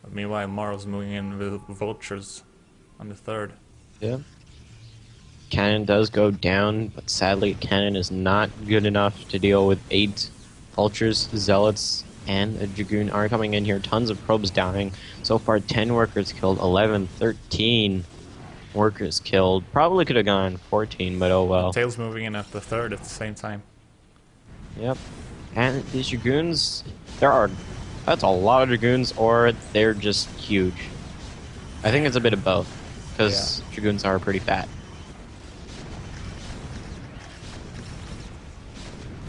But meanwhile, Morrow's moving in with vultures on the third. Yeah. Cannon does go down, but sadly, cannon is not good enough to deal with 8 vultures, zealots, and a dragoon are coming in here. Tons of probes dying. So far, 10 workers killed, 11, 13 workers killed. Probably could have gone 14, but oh well. Tails moving in at the third at the same time. Yep. And these dragoons, that's a lot of dragoons, or they're just huge. I think it's a bit of both, because dragoons are pretty fat.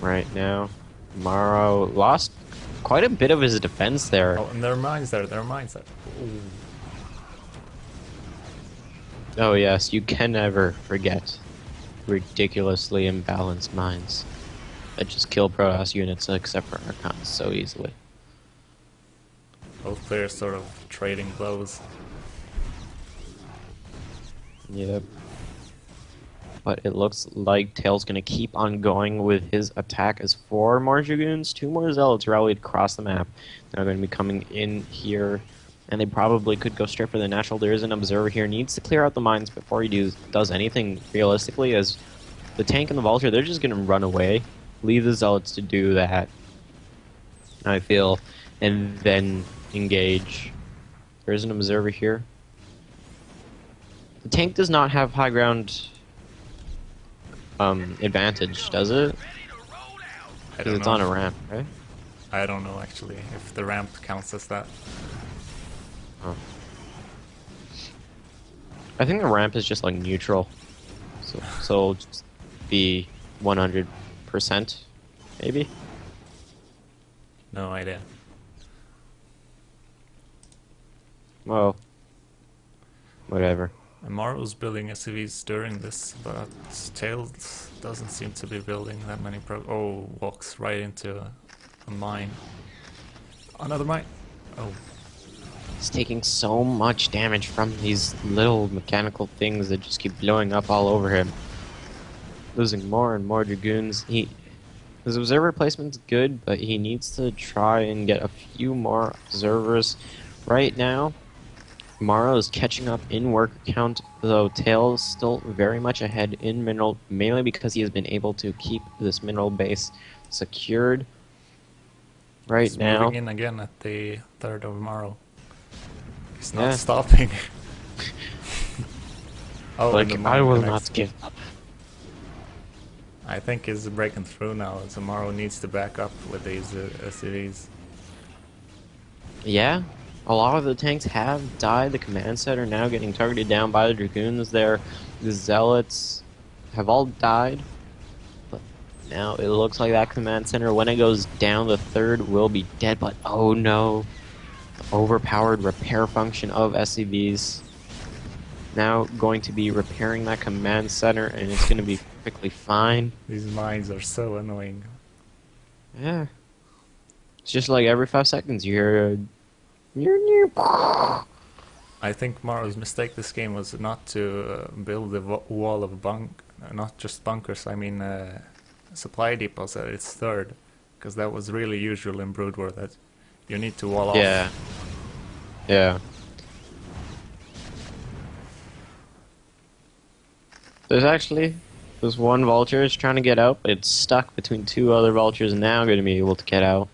Right now, Morrow lost quite a bit of his defense there. Oh, and there are mines there, there are mines there. Ooh. Oh yes, you can never forget ridiculously imbalanced mines that just kill Protoss units except for Archons so easily. Both players sort of trading blows. Yep. But it looks like Tails gonna keep on going with his attack as 4 more Dragoons, 2 more Zealots rallied across the map. They're going to be coming in here, and they probably could go straight for the natural. There is an observer here, needs to clear out the mines before he does anything realistically, as the tank and the Vulture, they're just gonna run away. Leave the Zealots to do that, I feel, and then engage. There is an observer here. The tank does not have high ground advantage, does it? Because it's on a ramp, right? I don't know actually if the ramp counts as that. Oh. I think the ramp is just like neutral, so it'll just be 100%, maybe. No idea. Well, whatever. And Morrow's building SCVs during this, but Tails doesn't seem to be building that many walks right into A mine. Another mine. Oh, He's taking so much damage from these little mechanical things that just keep blowing up all over him. Losing more and more dragoons. His observer placement's good, but he needs to try and get a few more observers. Right now, Morrow is catching up in worker count, though TAiLS still very much ahead in mineral, mainly because he has been able to keep this mineral base secured. Right he's now, moving in again at the 3rd of Morrow. He's not yeah, stopping. Oh, like and the I mine will connects. not give up. I think he's breaking through now. So Morrow needs to back up with these SCVs. Yeah, a lot of the tanks have died. The command set are now getting targeted down by the dragoons there. The zealots have all died. But now it looks like that command center, when it goes down, the 3rd will be dead. But oh no, the overpowered repair function of SCVs now going to be repairing that command center, and it's going to be perfectly fine. These mines are so annoying. Yeah, it's just like every 5 seconds you hear a I think Morrow's mistake this game was not to build a wall of not just bunkers, I mean supply depots at its 3rd, because that was really usual in Brood War, that you need to wall yeah, off. yeah. There's one vulture is trying to get out, but it's stuck between 2 other vultures now going to be able to get out.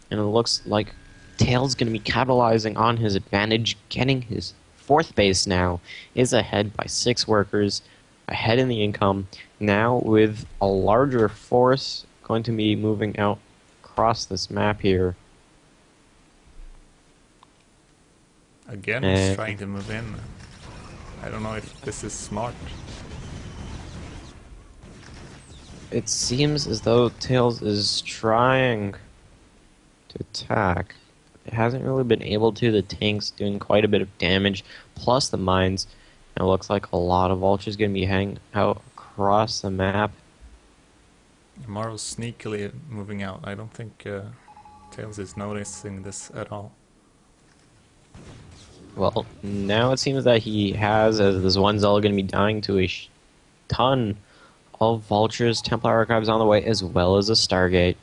And it looks like TAiLS going to be capitalizing on his advantage, getting his 4th base now, is ahead by 6 workers, ahead in the income, now with a larger force going to be moving out across this map here. Again, he's trying to move in. I don't know if this is smart. It seems as though TAiLS is trying to attack. It hasn't really been able to. The tank's doing quite a bit of damage, plus the mines. And it looks like a lot of vultures going to be hanging out across the map. Morrow's sneakily moving out. I don't think TAiLS is noticing this at all. Well, now it seems that he has, as this one zealot going to be dying to a ton of vultures, Templar Archives on the way, as well as a Stargate.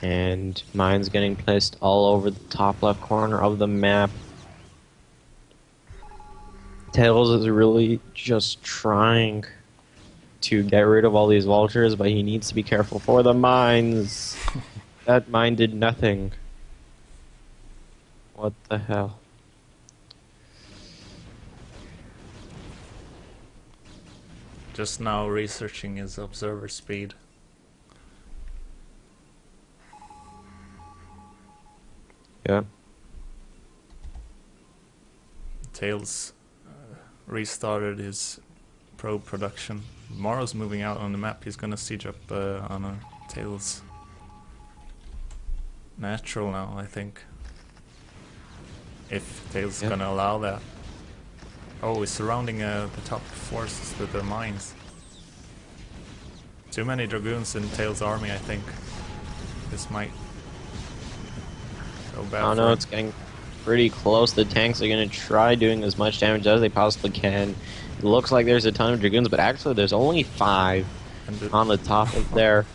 And mines getting placed all over the top left corner of the map. TAiLS is really just trying to get rid of all these vultures, but he needs to be careful for the mines. That mine did nothing. What the hell? Just now researching his observer speed. Yeah. TAiLS restarted his probe production. Morrow's moving out on the map. He's gonna siege up on a TAiLS natural now, I think. If TAiLS is gonna allow that. Oh, he's surrounding the top forces with their mines. Too many dragoons in TAiLS' army, I think. This might go bad. I don't know, it's getting pretty close. The tanks are going to try doing as much damage as they possibly can. It looks like there's a ton of dragoons, but actually there's only 5 on the top of there.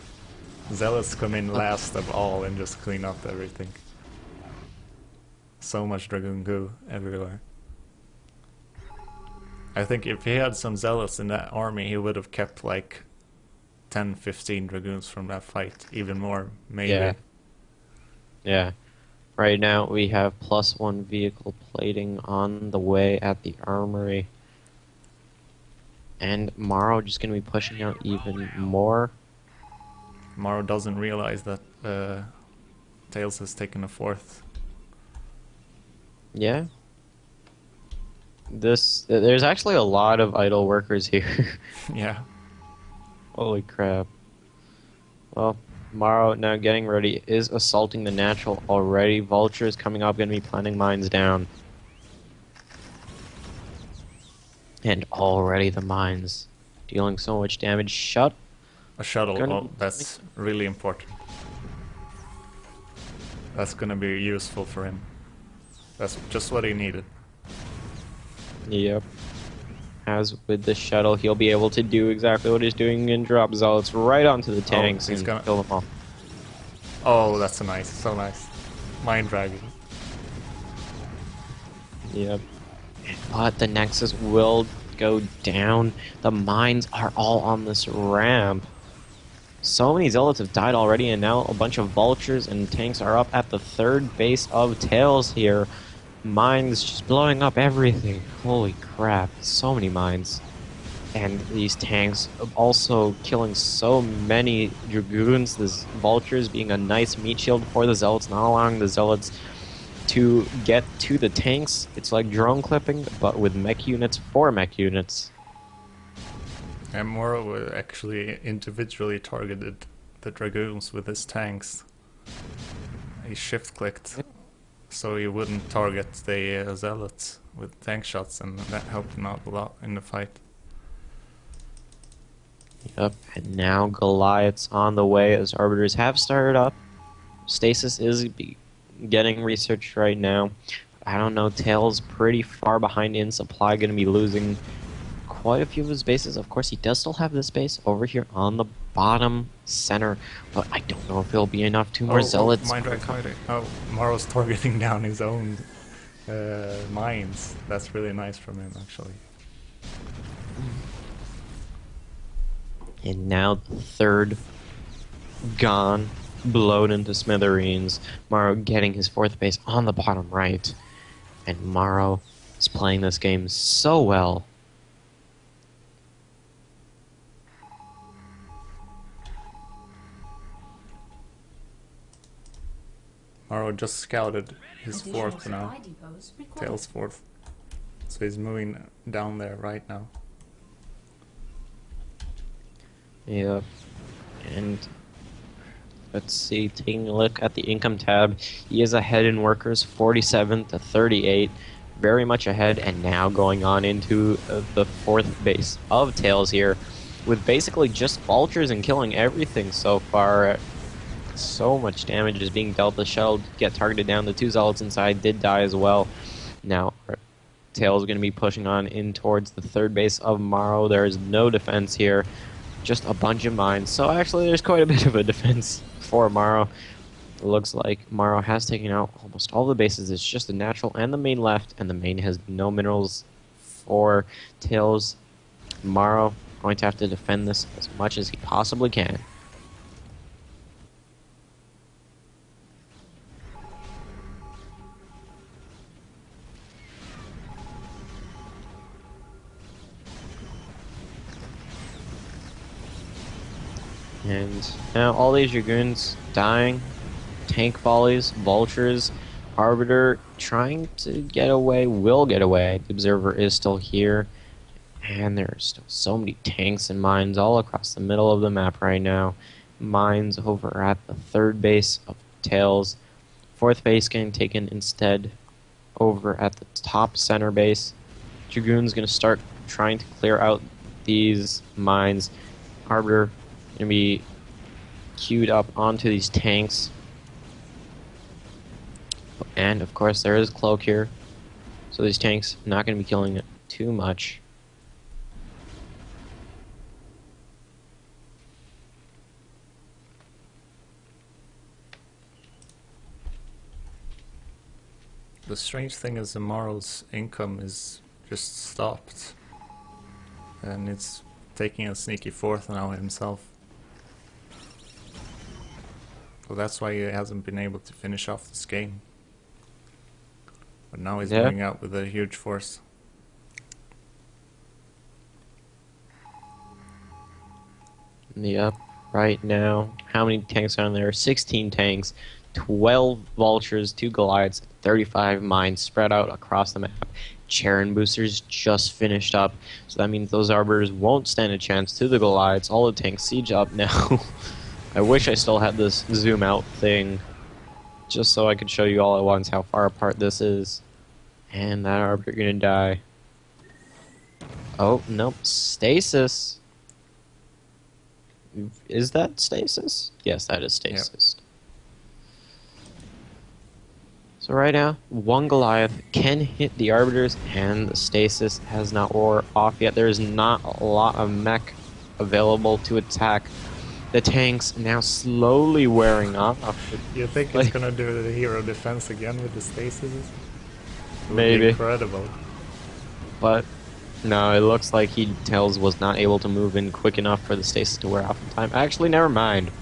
Zealots come in last of all and just clean up everything. So much dragoon goo everywhere. I think if he had some zealots in that army, he would have kept like 10-15 dragoons from that fight. Even more, maybe. Yeah. Yeah. Right now we have +1 vehicle plating on the way at the armory. And Morrow just going to be pushing out even more. Morrow doesn't realize that TAiLS has taken a 4th. Yeah. There's actually a lot of idle workers here. Yeah. Holy crap. Well, Morrow now getting ready, is assaulting the natural already. Vultures coming up, going to be planting mines down. And already the mines dealing so much damage. A shuttle, Gonna oh, be that's really important. That's gonna be useful for him. That's just what he needed. Yep. As with the shuttle, he'll be able to do exactly what he's doing and drop zealots right onto the tanks he's and gonna... kill them all. Oh, that's so nice. Mind dragging. Yep. But the Nexus will go down. The mines are all on this ramp. So many zealots have died already, and now a bunch of vultures and tanks are up at the third base of Tails here. Mines just blowing up everything. Holy crap, so many mines. And these tanks also killing so many dragoons, this vultures being a nice meat shield for the zealots, not allowing the zealots to get to the tanks. It's like drone clipping, but with mech units for mech units. And MorroW actually individually targeted the dragoons with his tanks. He shift-clicked so he wouldn't target the zealots with tank shots, and that helped him out a lot in the fight. Yep, and now Goliath's on the way as Arbiters have started up. Stasis is getting researched right now. I don't know, Tails pretty far behind in supply, going to be losing quite a few of his bases. Of course, he does still have this base over here on the bottom center, but I don't know if it'll be enough. Two more zealots. Mind drag fighting. Oh, MorroW's targeting down his own mines. That's really nice from him, actually. And now the third gone, blown into smithereens. MorroW getting his fourth base on the bottom right. And MorroW is playing this game so well. MorroW just scouted his fourth now. Tails fourth. So he's moving down there right now. Yeah, and let's see, taking a look at the income tab, he is ahead in workers, 47 to 38, very much ahead, and now going on into the fourth base of Tails here, with basically just vultures and killing everything so far. So much damage is being dealt. The shuttle get targeted down. The two zealots inside did die as well. Now, Tails is going to be pushing on in towards the third base of MorroW. There is no defense here. Just a bunch of mines. So actually there's quite a bit of a defense for MorroW. It looks like MorroW has taken out almost all the bases. It's just the natural and the main left, and the main has no minerals for Tails. MorroW going to have to defend this as much as he possibly can. And now all these dragoons dying, tank volleys, vultures, Arbiter trying to get away, will get away. The Observer is still here, and there are still so many tanks and mines all across the middle of the map right now. Mines over at the third base of Tails. Fourth base getting taken instead over at the top center base. Dragoon's going to start trying to clear out these mines. Arbiter going to be queued up onto these tanks. And of course there is Cloak here, so these tanks not going to be killing it too much. The strange thing is the MorroW's income is just stopped, and it's taking a sneaky fourth now himself. So that's why he hasn't been able to finish off this game. But now he's moving out with a huge force. Yep, right now, how many tanks are on there? 16 tanks, 12 vultures, 2 Goliaths, 35 mines spread out across the map. Charon boosters just finished up, so that means those Arbiters won't stand a chance to the Goliaths. All the tanks siege up now. I wish I still had this zoom out thing, just so I could show you all at once how far apart this is. And that Arbiter gonna die. Oh, nope, stasis. Is that stasis? Yes, that is Yep. stasis. So right now, one Goliath can hit the Arbiters, and the stasis has not wore off yet. There is not a lot of mech available to attack the tanks, now slowly wearing off. You think it's Like, gonna do the hero defense again with the stasis? It would be maybe. incredible. But no, it looks like TAiLS was not able to move in quick enough for the stasis to wear off in time. Actually, never mind.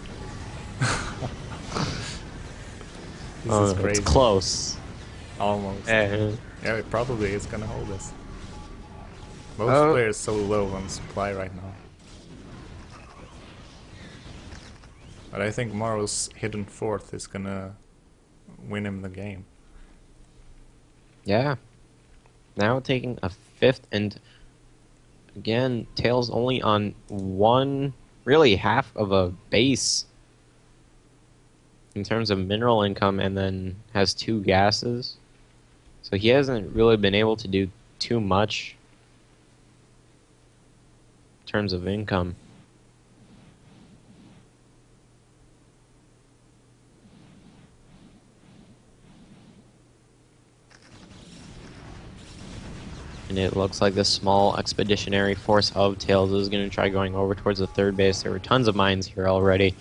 This is Oh, it's crazy. close. Almost. Eh. Yeah, it probably is gonna hold this. Most Oh, players so low on supply right now. But I think MorroW's hidden fourth is gonna win him the game. yeah. Now taking a fifth, and again, TAiLS only on one, really half of a base in terms of mineral income, and then has two gases. So he hasn't really been able to do too much in terms of income. And it looks like the small expeditionary force of TAiLS is going to try going over towards the third base. There were tons of mines here already.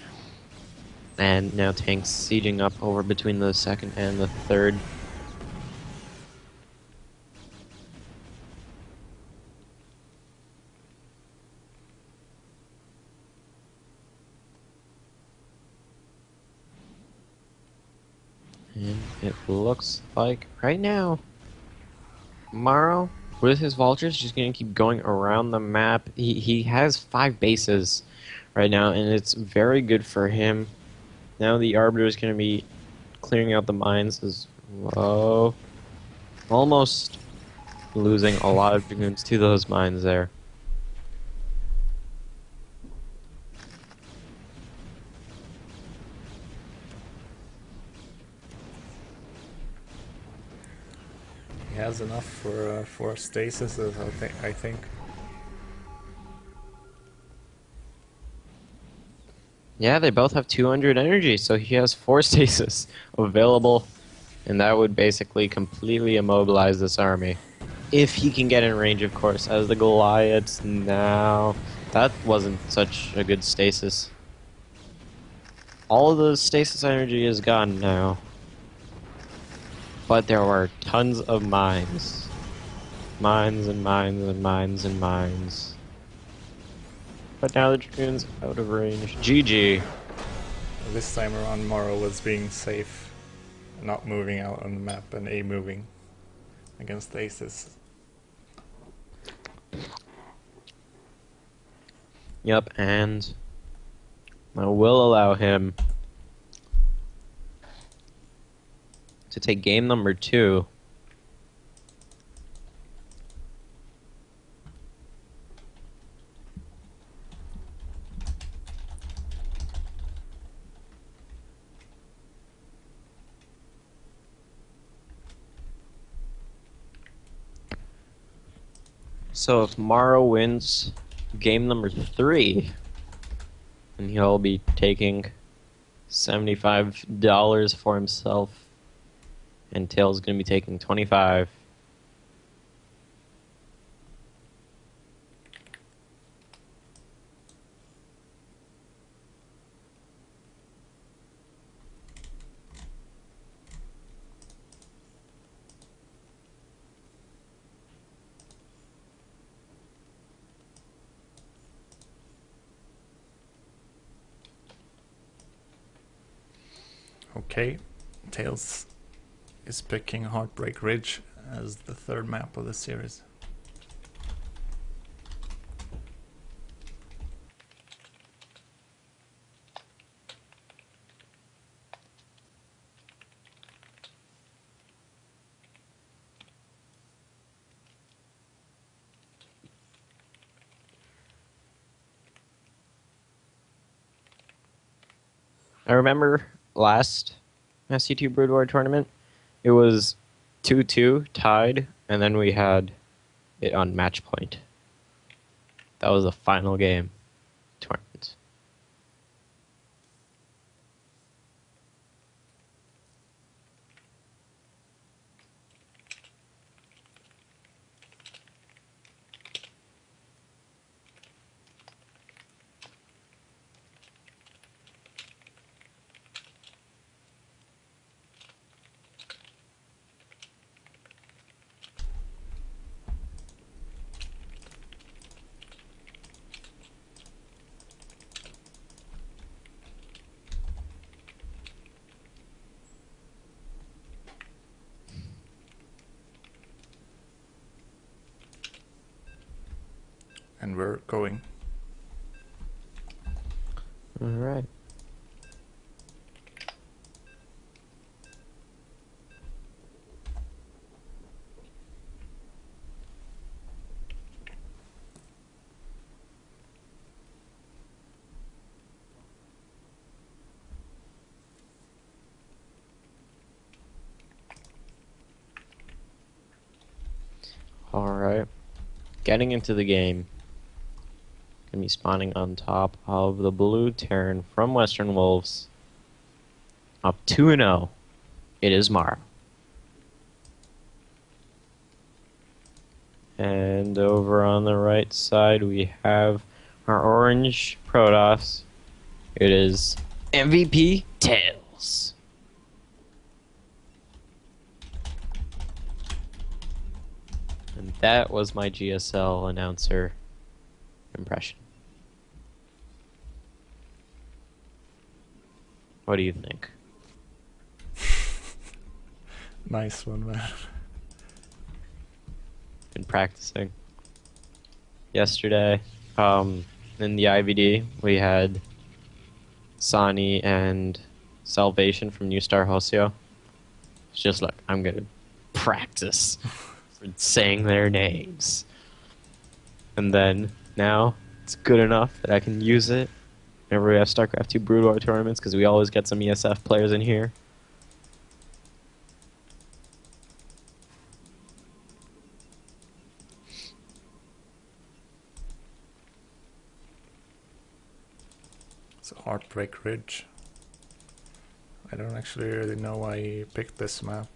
And now tanks sieging up over between the second and the third. And it looks like right now, MorroW, with his vultures, just going to keep going around the map. He has 5 bases right now, and it's very good for him. Now the Arbiter is going to be clearing out the mines as well. Almost losing a lot of dragoons to those mines there. He has enough for stasis, I think. Yeah, they both have 200 energy, so he has 4 stasis available, and that would basically completely immobilize this army. If he can get in range, of course, as the Goliaths now. That wasn't such a good stasis. All of the stasis energy is gone now. But there were tons of mines. Mines and mines and mines and mines. But now the Dragoon's out of range. GG. This time around, MorroW was being safe, not moving out on the map and A moving against stasis. Yep, and I will allow him to take game number 2. So if MorroW wins game number 3, and he'll be taking $75 for himself, and TAiLS going to be taking 25. Okay, TAiLS is picking Heartbreak Ridge as the third map of the series. I remember last SC2 Brood War tournament, it was 2-2 tied, and then we had it on match point. That was the final game tournament. And we're going. Alright. Alright. Getting into the game. Gonna be spawning on top of the blue Terran from Western Wolves. Up 2-0. It is Morrow. And over on the right side we have our orange Protoss. It is MVP.TAiLS. And that was my GSL announcer impression. What do you think? Nice one, man. Been practicing. Yesterday, in the IVD, we had Sani and Salvation from New Star Hosio. It's just like, I'm gonna practice for saying their names. And then, now, it's good enough that I can use it whenever we have StarCraft 2 Brood War tournaments, because we always get some ESF players in here. It's a Heartbreak Ridge. I don't actually really know why he picked this map.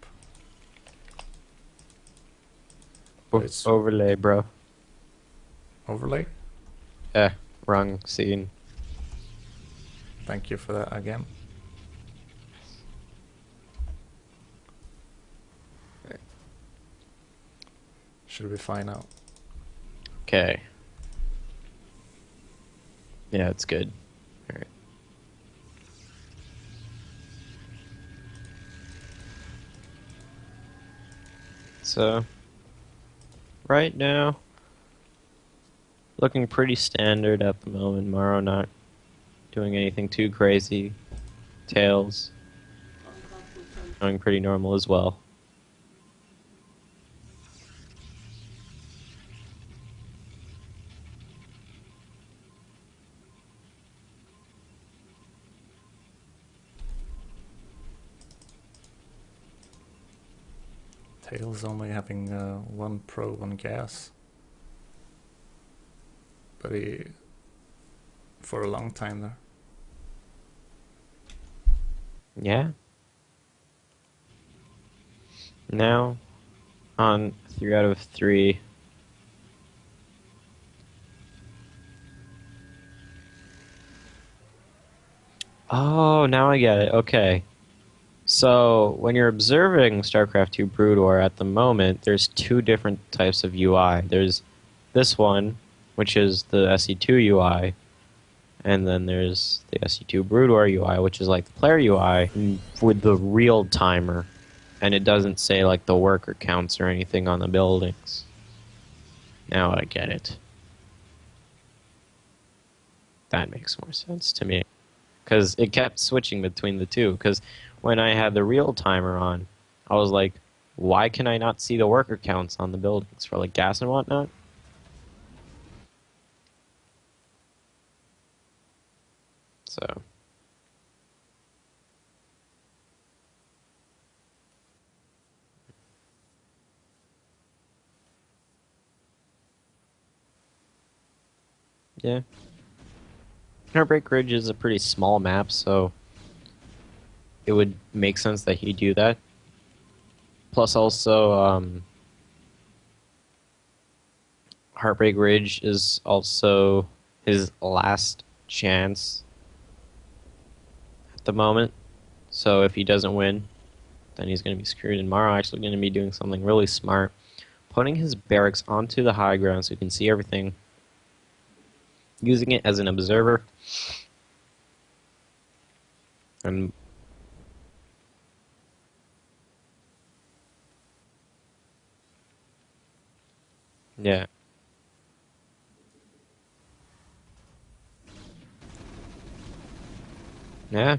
It's Overlay, bro. overlay? Wrong scene. Thank you for that again. Should we find out? Okay. Yeah, it's good. Alright. So, right now, looking pretty standard at the moment. Morrow not doing anything too crazy. TAiLS going pretty normal as well. TAiLS only having one pro, one gas. But he... for a long time there. Yeah. Now, on 3 out of 3. Oh, now I get it. Okay. So, when you're observing StarCraft 2 Brood War at the moment, there's two different types of UI. There's this one, which is the SC2 UI, and then there's the SC2 Brood War UI, which is like the player UI with the real timer, and it doesn't say like the worker counts or anything on the buildings. Now I get it. That makes more sense to me. Because it kept switching between the two. Because when I had the real timer on, I was like, why can I not see the worker counts on the buildings for like gas and whatnot? So. Yeah. Heartbreak Ridge is a pretty small map, so it would make sense that he do that. Plus also, Heartbreak Ridge is also his last chance at the moment. So if he doesn't win, then he's going to be screwed. And Morrow actually going to be doing something really smart. Putting his barracks onto the high ground so he can see everything. Using it as an observer. And yeah. Yeah.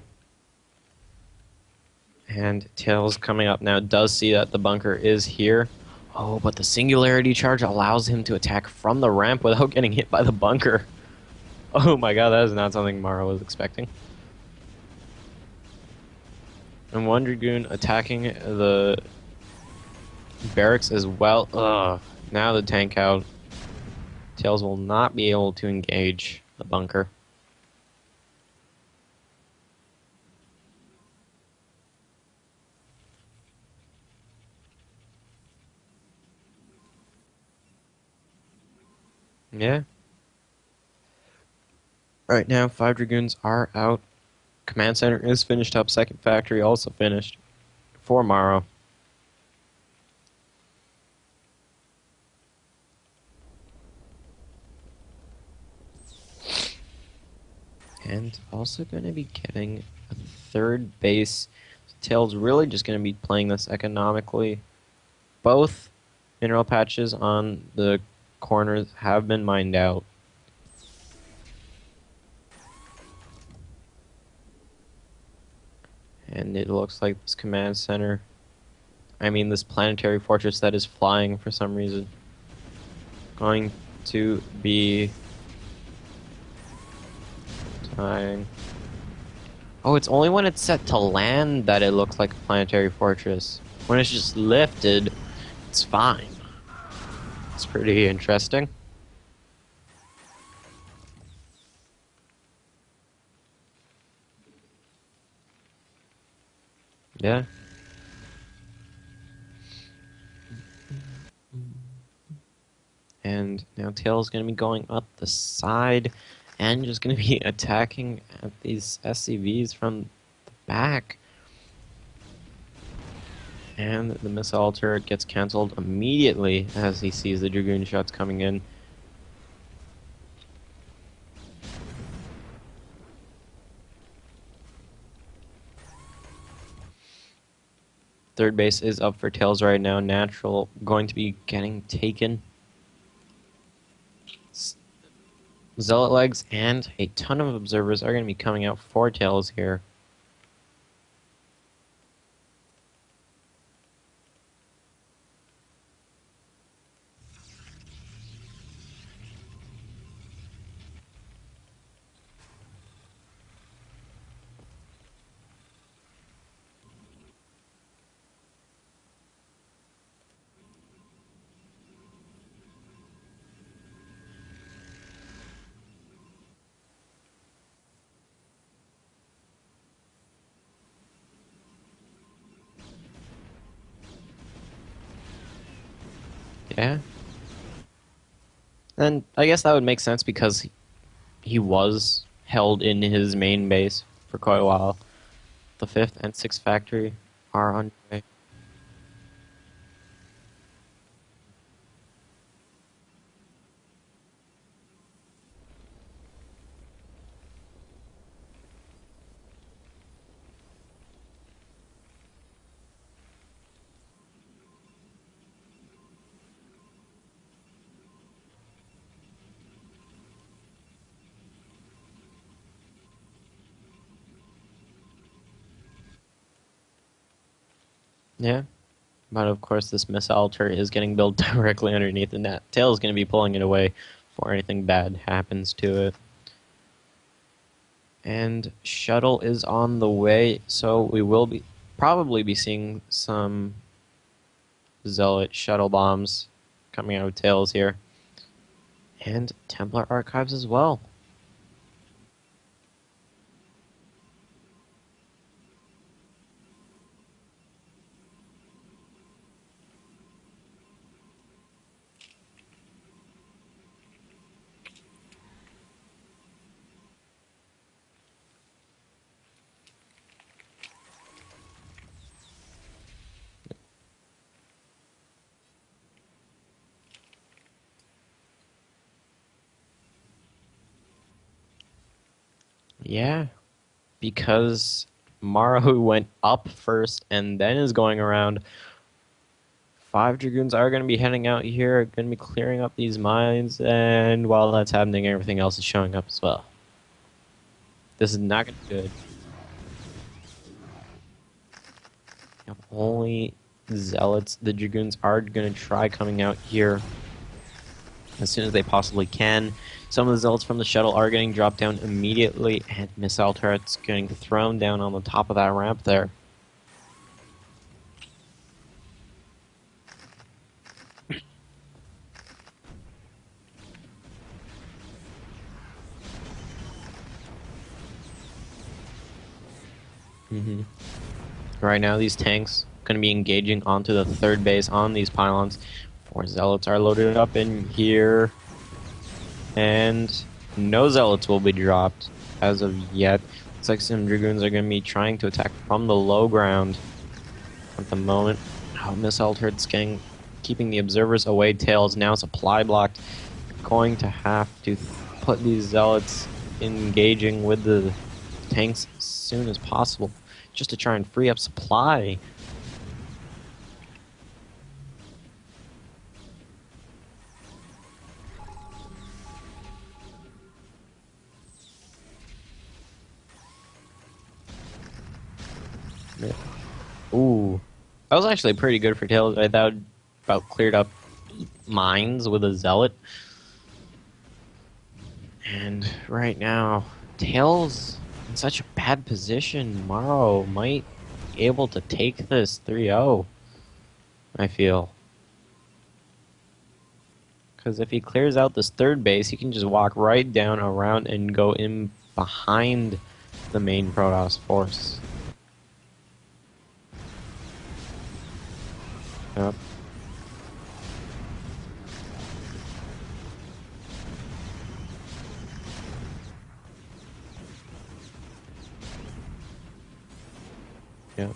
And Tails coming up now does see that the bunker is here. Oh, but the singularity charge allows him to attack from the ramp without getting hit by the bunker. Oh my god, that is not something Mara was expecting. And one Dragoon attacking the barracks as well. Ugh. Now the tank out. Tails will not be able to engage the bunker. Yeah. Right now, 5 Dragoons are out. Command Center is finished up. Second factory also finished for Morrow. And also going to be getting a third base. Tails really just going to be playing this economically. Both mineral patches on the corners have been mined out. And it looks like this command center, this planetary fortress that is flying for some reason, going to be dying. Oh, it's only when it's set to land that it looks like a planetary fortress. When it's just lifted, it's fine. It's pretty interesting. Yeah. And now Tail's going to be going up the side and just going to be attacking at these SCVs from the back. And the missile turret gets cancelled immediately as he sees the Dragoon shots coming in. Third base is up for Tails right now. Natural going to be getting taken. Zealot legs and a ton of observers are going to be coming out for Tails here. Yeah. And I guess that would make sense because he was held in his main base for quite a while. The 5th and 6th factory are underway. Yeah. But of course, this missile turret is getting built directly underneath the net. Tail is going to be pulling it away before anything bad happens to it. And shuttle is on the way, so we will be probably be seeing some Zealot shuttle bombs coming out of Tails here. And Templar archives as well. Yeah, because Morrow went up first and then is going around. 5 Dragoons are going to be heading out here, going to be clearing up these mines, and while that's happening, everything else is showing up as well. This is not going to be good. If only Zealots, the Dragoons are going to try coming out here as soon as they possibly can. Some of the Zealots from the shuttle are getting dropped down immediately, and missile turrets getting thrown down on the top of that ramp there. Right now, these tanks going to be engaging onto the third base on these pylons. 4 Zealots are loaded up in here, and no Zealots will be dropped as of yet. Looks like some Dragoons are going to be trying to attack from the low ground at the moment. Oh, missile turrets keeping the observers away. TAiLS now supply blocked. Going to have to put these Zealots engaging with the tanks as soon as possible, just to try and free up supply. Yeah. Ooh, that was actually pretty good for TAiLS. I thought about cleared up mines with a Zealot. And right now, TAiLS in such a bad position. MorroW might be able to take this 3-0, I feel. Because if he clears out this third base, he can just walk right down around and go in behind the main Protoss force. Yep. Yep.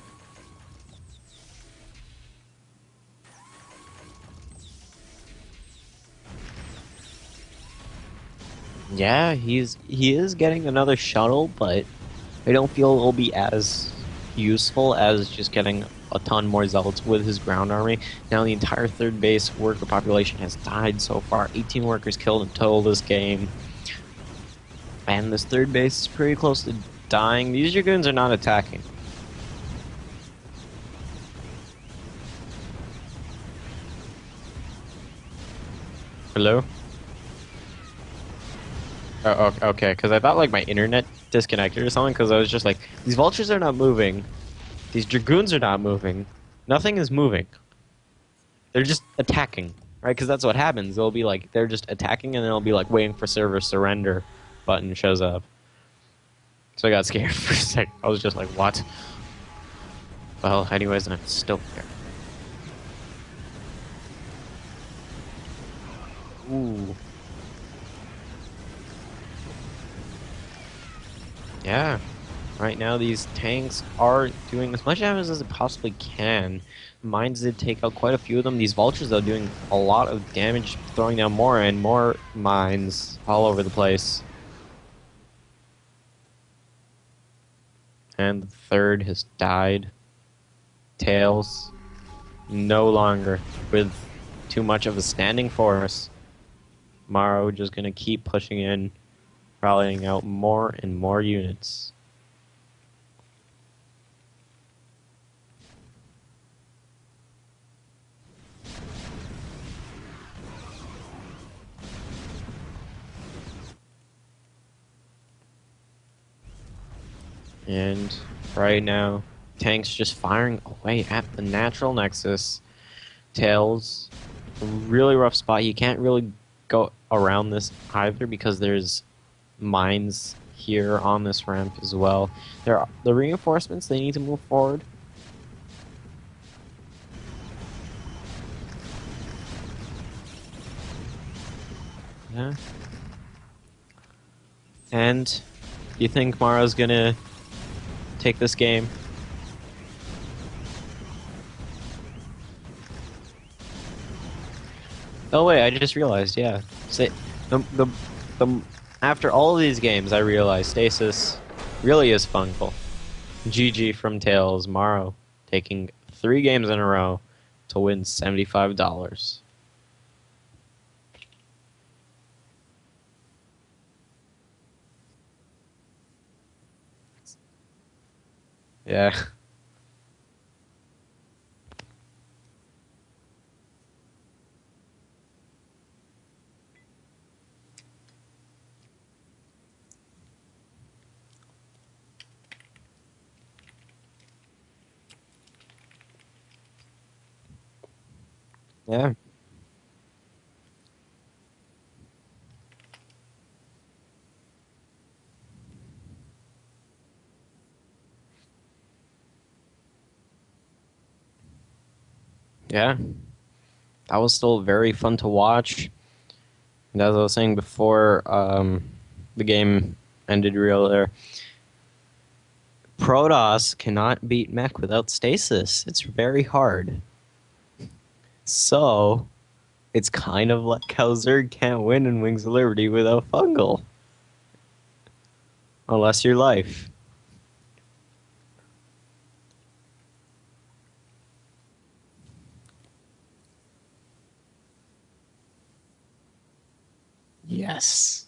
Yeah, he is getting another shuttle, but I don't feel it'll be as useful as just getting a ton more Zealots with his ground army. Now the entire third base worker population has died so far. 18 workers killed in total this game. And this third base is pretty close to dying. These Dragoons are not attacking. Hello? Oh, okay, because I thought like my internet disconnected or something, because I was just like, these vultures are not moving. These Dragoons are not moving. Nothing is moving. They're just attacking, right? Because that's what happens. They'll be like, they're just attacking, and they'll be like waiting for server surrender button shows up. So I got scared for a sec. I was just like, what? Well, anyways, I'm still here. Ooh. Yeah. Right now, these tanks are doing as much damage as it possibly can. Mines did take out quite a few of them. These vultures, though, doing a lot of damage, throwing down more and more mines all over the place. And the third has died. TAiLS no longer with too much of a standing force. MorroW just gonna keep pushing in, rallying out more and more units. And right now, tanks just firing away at the natural nexus. TAiLS, a really rough spot. You can't really go around this either because there's mines here on this ramp as well. There are the reinforcements, they need to move forward. Yeah. And do you think MorroW's gonna take this game? Oh wait, I just realized, yeah. Say, the after all of these games, I realized Stasis really is Funkle. GG from TAiLS, MorroW taking 3 games in a row to win $75. Yeah. Yeah. Yeah. That was still very fun to watch. And as I was saying before, the game ended real there. Protoss cannot beat mech without stasis. It's very hard. So it's kind of like how Zerg can't win in Wings of Liberty without fungal. Unless your life. Yes.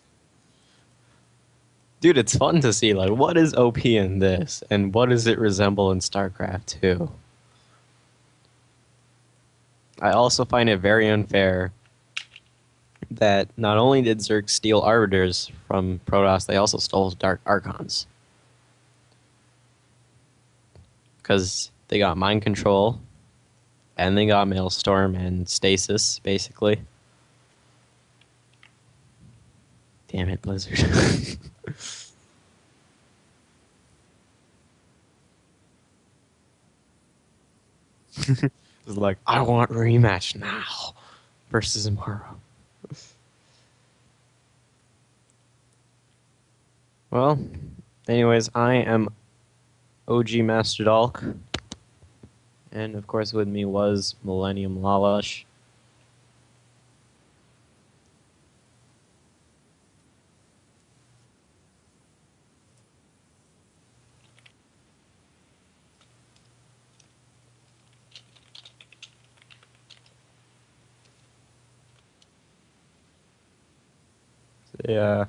Dude, it's fun to see, like, what is OP in this? And what does it resemble in StarCraft 2? I also find it very unfair that not only did Zerg steal Arbiters from Protoss, they also stole Dark Archons. Because they got Mind Control, and they got Maelstrom and Stasis, basically. Damn it, Blizzard. It's like, I want rematch now versus Morrow. Well, anyways, I am OG Master Dalk. And of course, with me was Millennium Lalash. Yeah.